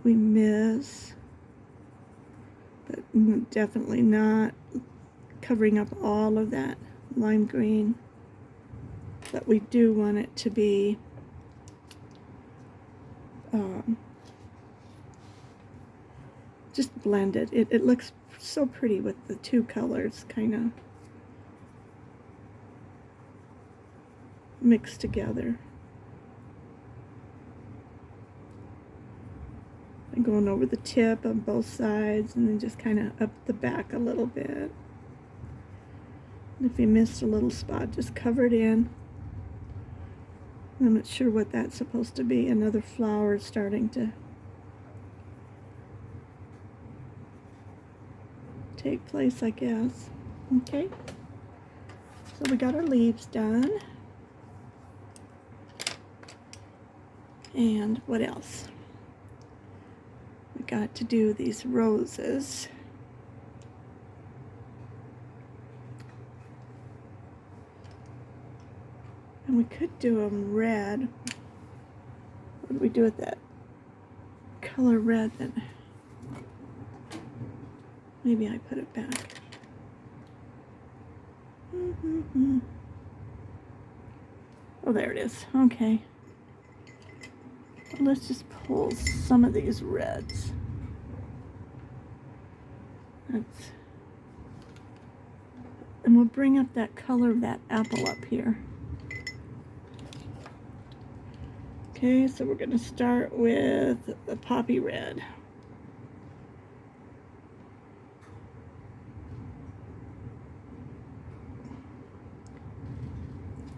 we miss, but definitely not covering up all of that lime green. But we do want it to be just blended. It looks so pretty with the two colors kind of mixed together. And going over the tip on both sides, and then just kind of up the back a little bit. And if you missed a little spot, just cover it in. I'm not sure what that's supposed to be. Another flower is starting to take place, I guess. Okay, so we got our leaves done. And what else? We got to do these roses. And we could do them red. What do we do with that color red then? Maybe I put it back. Oh, there it is. Okay. Let's just pull some of these reds. And we'll bring up that color of that apple up here. Okay, so we're going to start with the poppy red.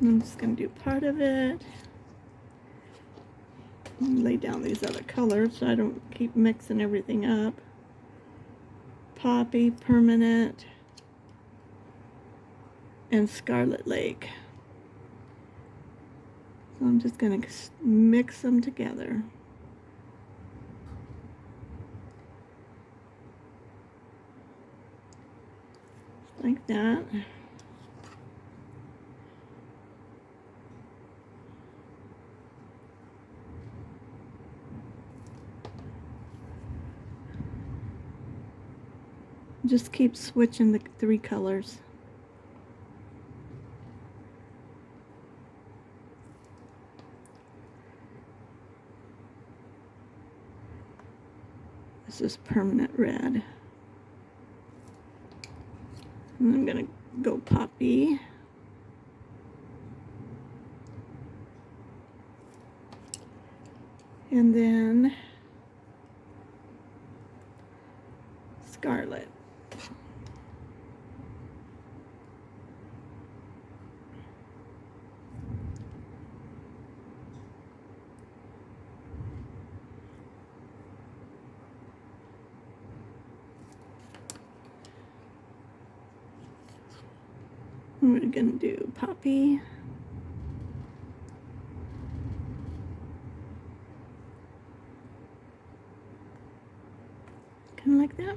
I'm just going to do part of it. Lay down these other colors so I don't keep mixing everything up. Poppy, Permanent, and Scarlet Lake. So I'm just going to mix them together. Like that. Just keep switching the 3 colors. This is Permanent Red. And I'm going to go Poppy. And then Scarlet. We're going to do Poppy. Kind of like that.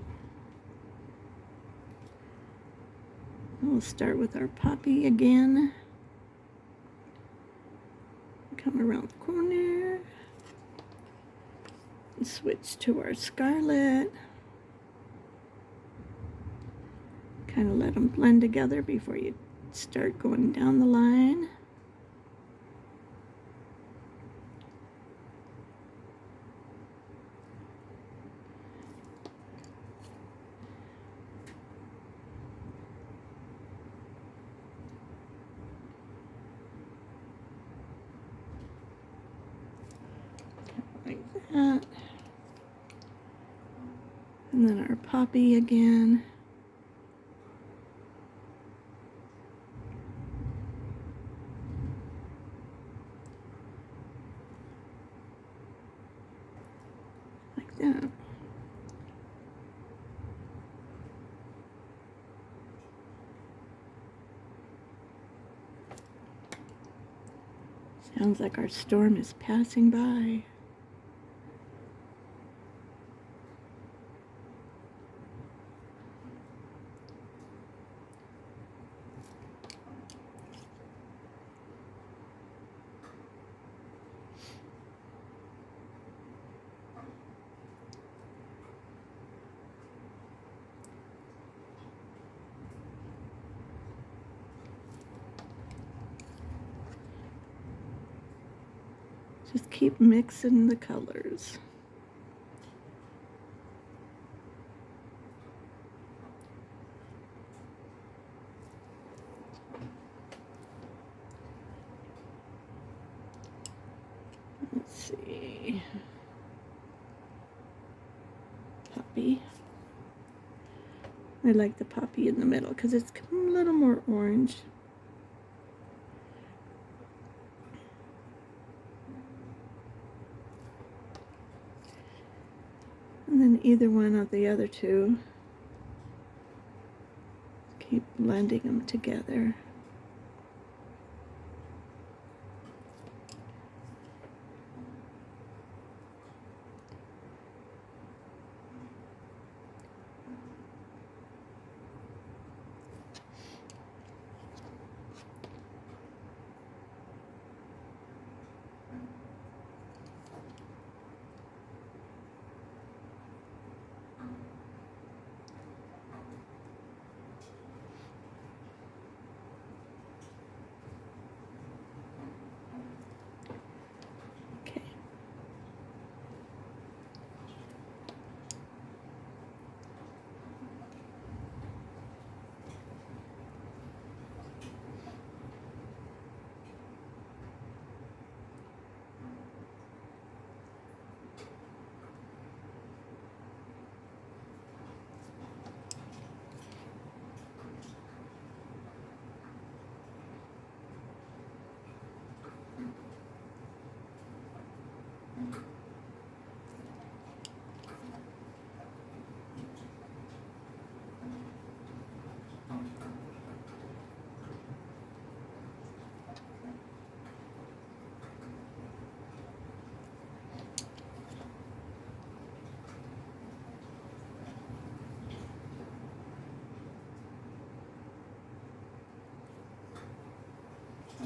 We'll start with our Poppy again. Come around the corner. And switch to our Scarlet. Kind of let them blend together before you start going down the line. Like that. And then our Poppy again. Like that. Sounds like our storm is passing by. Just keep mixing the colors. Let's see. Poppy. I like the Poppy in the middle because it's a little more orange. And then either one of the other two. Keep blending them together.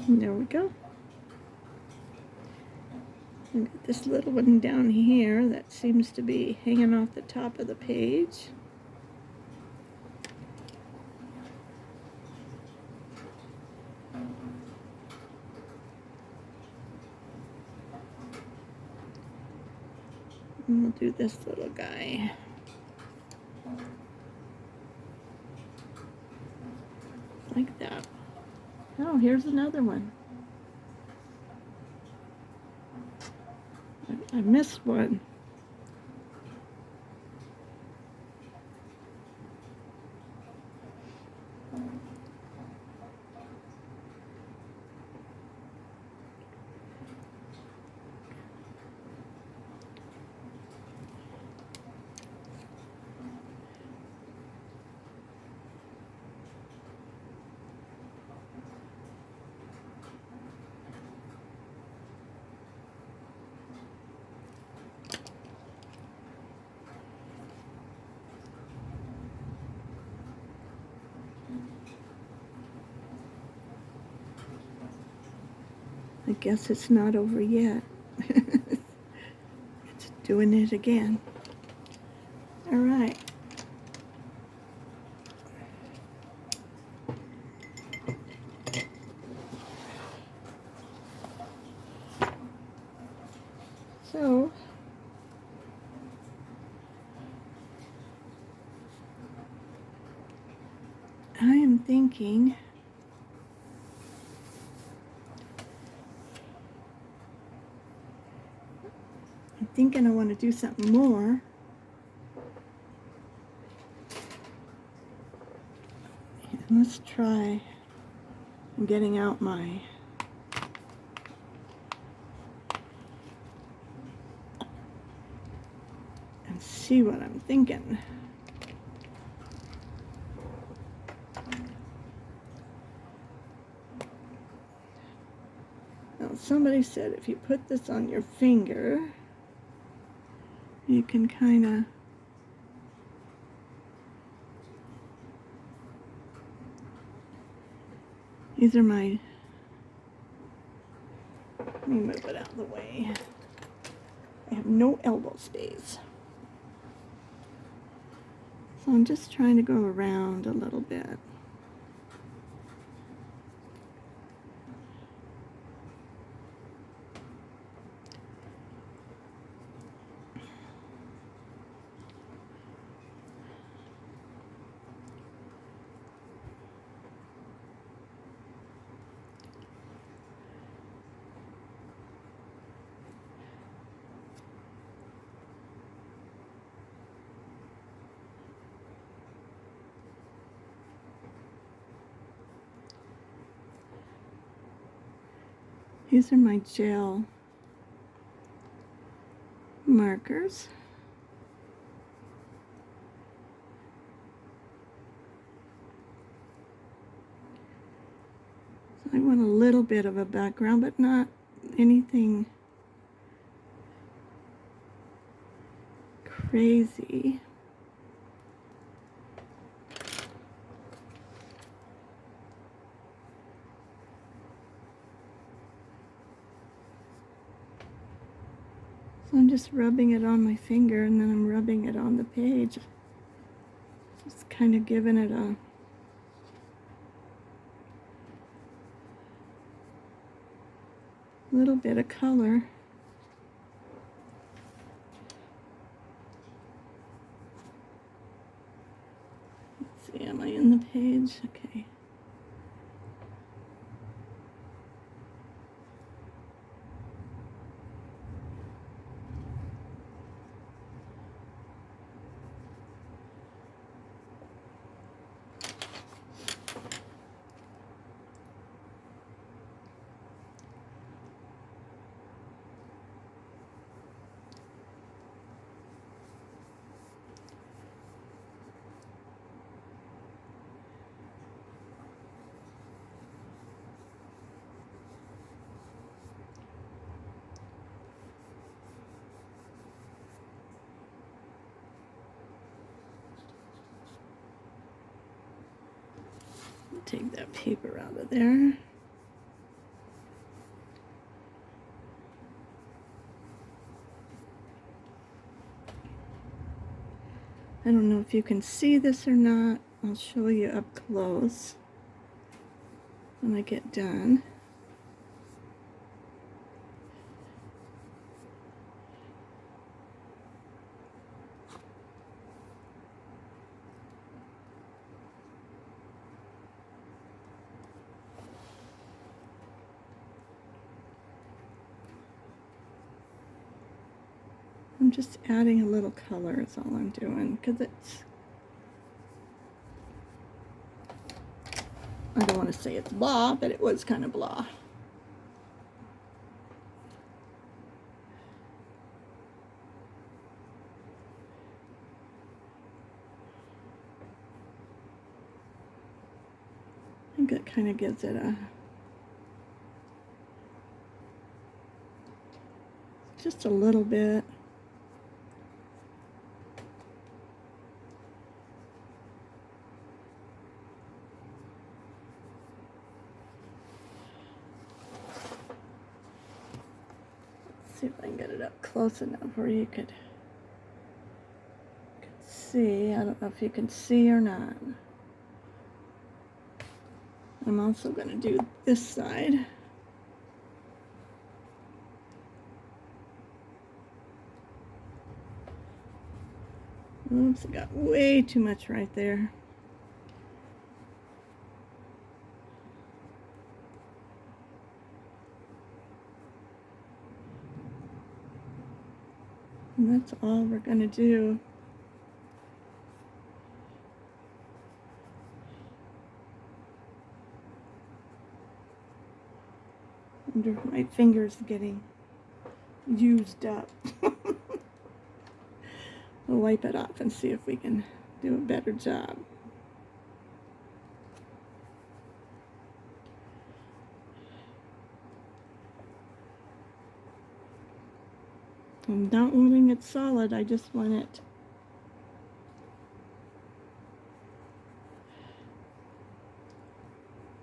And there we go. And got this little one down here that seems to be hanging off the top of the page. And we'll do this little guy. Like that. Oh, here's another one. I missed one. I guess it's not over yet. It's doing it again. All right. So, I am thinking I want to do something more. Let's try getting out my and see what I'm thinking. Now, somebody said if you put this on your finger, you can kind of these are my, let me move it out of the way. I have no elbow space. So I'm just trying to go around a little bit. These are my gel markers. So I want a little bit of a background, but not anything crazy. So I'm just rubbing it on my finger, and then I'm rubbing it on the page. Just kind of giving it a little bit of color. Let's see, am I in the page? Okay. Take that paper out of there. don't know if you can see this or not. I'll show you up close when I get done. I'm just adding a little color is all I'm doing, because I don't want to say it's blah, but it was kind of blah. I think it kind of gives it just a little bit. See if I can get it up close enough where you could see. I don't know if you can see or not. I'm also going to do this side. Oops, I got way too much right there. And that's all we're going to do. Under my fingers getting used up. We'll wipe it off and see if we can do a better job. I'm not wanting it solid, I just want it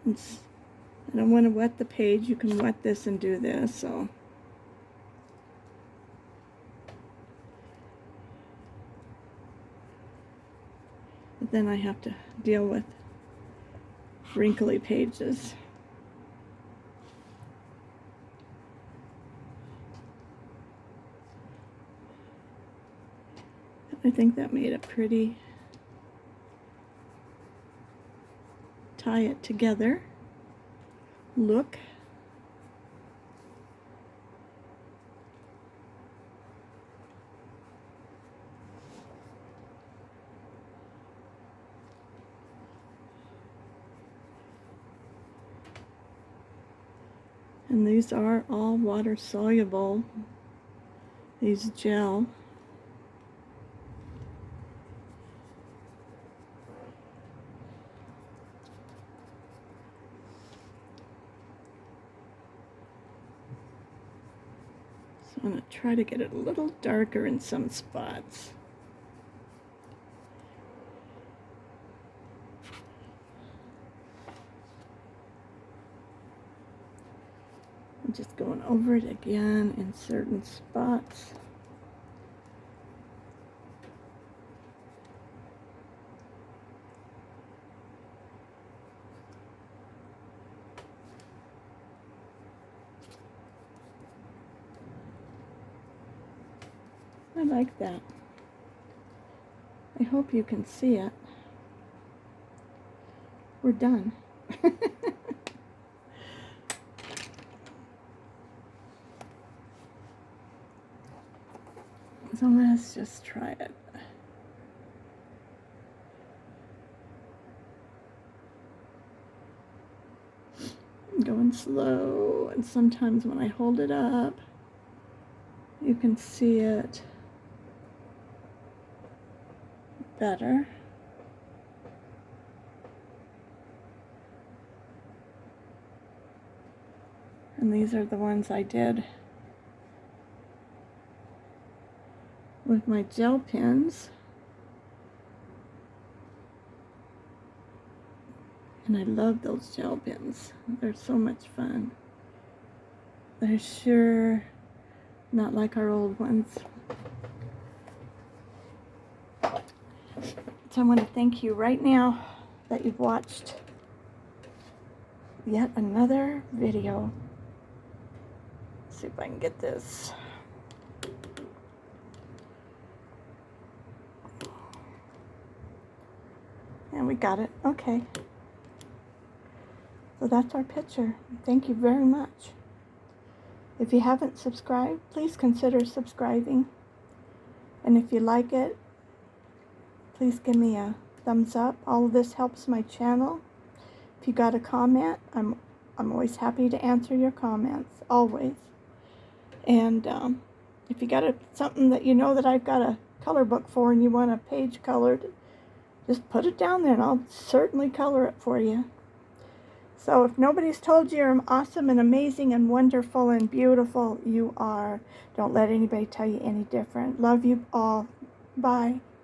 I don't want to wet the page. You can wet this and do this, so but then I have to deal with wrinkly pages. I think that made a pretty tie it together look. And these are all water soluble, these gel. So I'm going to try to get it a little darker in some spots. I'm just going over it again in certain spots. I like that. I hope you can see it. We're done. So let's just try it. I'm going slow, and sometimes when I hold it up, you can see it better. And these are the ones I did with my gel pens. And I love those gel pens. They're so much fun. They're sure not like our old ones. So I want to thank you right now that you've watched yet another video. Let's see if I can get this. And we got it. Okay. So that's our picture. Thank you very much. If you haven't subscribed, please consider subscribing. And if you like it, please give me a thumbs up. All of this helps my channel. If you got a comment, I'm always happy to answer your comments, always. And if you got something that you know that I've got a color book for and you want a page colored, just put it down there and I'll certainly color it for you. So if nobody's told you you're awesome and amazing and wonderful and beautiful, you are. Don't let anybody tell you any different. Love you all. Bye.